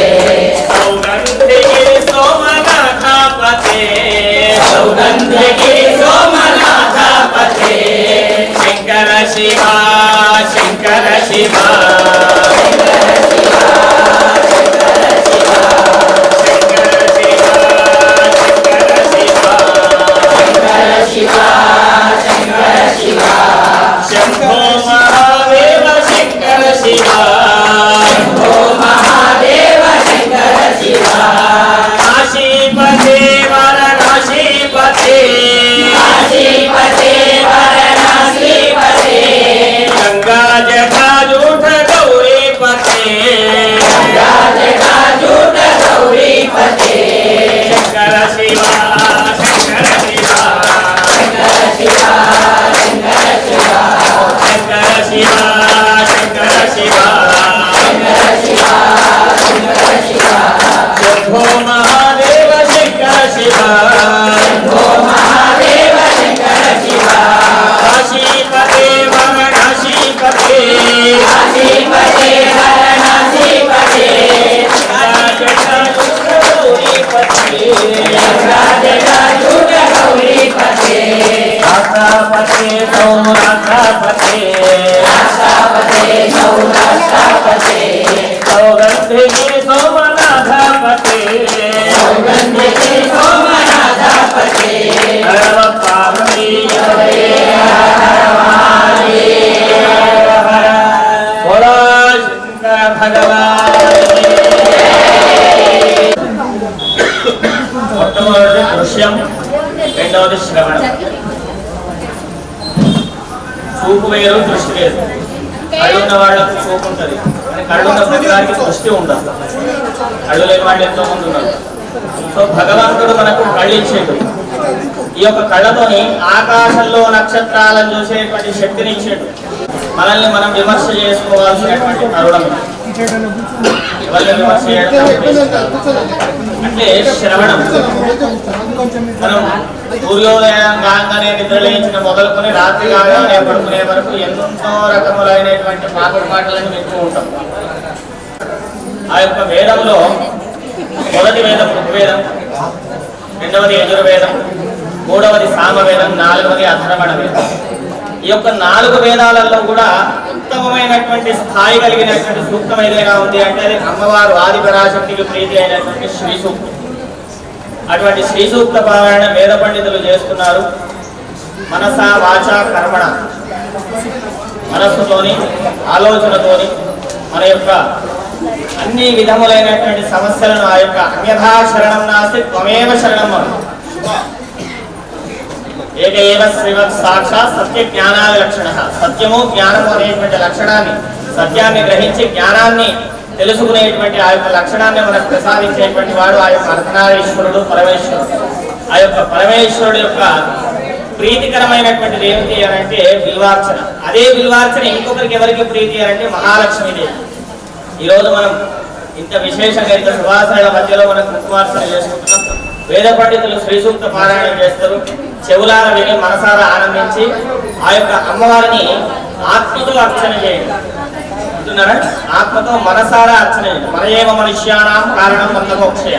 सौगंधगिरि सोमनाथपते सौगंधगिरि सोमनाथपते शंकर शिवा शंकर शिवा शिवा शंकर शिवा शंभो महादेव शंकर शिवा शंभो महादेव शंकर शिवा काशीपते वाराणसीपते काशीपते वाराणसीपते गंगा जटाजूट गौरीपते गंगा जटाजूट गौरीपते शंकर शिवा शंकर शिवा शंकर शिवा शंकर शिवा शंकर शिवा शंकर शिवा शंकर शिवा शंकर शिवा शंभो महादेव शंकर शिवा शंभो महादेव शंकर शिवा काशीपते वाराणसीपते काशीपते वाराणसीपते गंगा जटाजूट गौरीपते गंगा जटाजूट गौरीपते राष्ट्रपते सौराष्ट्रपते राष्ट्रपते सौराष्ट्रपते सौगंधगिरि सोमनाथपते सौगंधगिरि सोमनाथपते हर पार्वती हरे हर महादेव हर बोलो शंकर भगवान మొట్టమొదటి దృశ్యం రెండవది శ్రవణం చూపు వేరు దృష్టి వేరు కళ్ళున్న వాళ్ళకు చూపు ఉంటుంది కానీ కళ్ళున్న ప్రతి వారికి దృష్టి ఉండదు కళ్ళు లేని వాళ్ళు ఎంతో మంది ఉన్నారు సో భగవంతుడు మనకు కళ్ళు ఇచ్చేడు ఈ యొక్క కళ్ళతోని ఆకాశంలో నక్షత్రాలను చూసేటువంటి శక్తిని ఇచ్చేడు మనల్ని మనం విమర్శ చేసుకోవాల్సినటువంటి తరుణం ఎవరిని విమర్శ చేయడం అంటే శ్రవణం మనం సూర్యోదయం కాగానే నిద్రలేచిన మొదలుకొని రాత్రి కాగానే పడుకునే వరకు ఎన్నో రకములైనటువంటి పాటలను వింటూ ఉంటాం ఆ యొక్క వేదంలో మొదటి వేదం ఋగ్వేదం రెండవది యజుర్వేదం మూడవది సామవేదం నాలుగవది అథర్వణ వేదం ఈ యొక్క 4 వేదాలలో కూడా ఉత్తమమైనటువంటి స్థాయి కలిగినటువంటి సూక్తం ఏదైనా ఉంది అంటే అది అమ్మవారు ఆదిపరాశక్తికి ప్రీతి అయినటువంటి శ్రీ సూక్తం అటువంటి శ్రీ సూక్త పారాయణ వేద పండితులు చేస్తున్నారు మనస వాచ కర్మణ మనస్సుతోని ఆలోచనతోని మన యొక్క అన్ని విధములైనటువంటి సమస్యలను ఆ యొక్క అన్యథా శరణం నాస్తి త్వమేవ శరణం ఏకైవ శ్రీమత్ సాక్షాత్ సత్య జ్ఞానాది లక్షణ సత్యము జ్ఞానము అనేటువంటి లక్షణాన్ని సత్యాన్ని గ్రహించి జ్ఞానాన్ని తెలుసుకునేటువంటి ఆ యొక్క లక్షణాన్ని మనకు ప్రసాదించేటువంటి వాడు ఆ యొక్క అర్ధనారీశ్వరుడు పరమేశ్వరుడు ఆ యొక్క పరమేశ్వరుడు యొక్క ప్రీతికరమైనటువంటిది ఏమిటి అని అంటే బిల్వార్చన అదే బిల్వార్చన ఇంకొకరికి ఎవరికి ప్రీతి అని అంటే మహాలక్ష్మీదేవి ఈరోజు మనం ఇంత విశేషంగా ఇంత సువాసనల మధ్యలో మనం కుంకుమార్చన చేసుకుంటున్నాం వేద పండితులు శ్రీ సూక్త పారాయణం చేస్తారు చెవులార విని మనసారా ఆనందించి ఆ యొక్క అమ్మవారిని ఆత్మతో అర్చన చేయండి అంటున్నారా? ఆత్మతో మనసారా అర్చన. మన ఏవ మనుష్యానాం కారణం బంధమోక్షయ.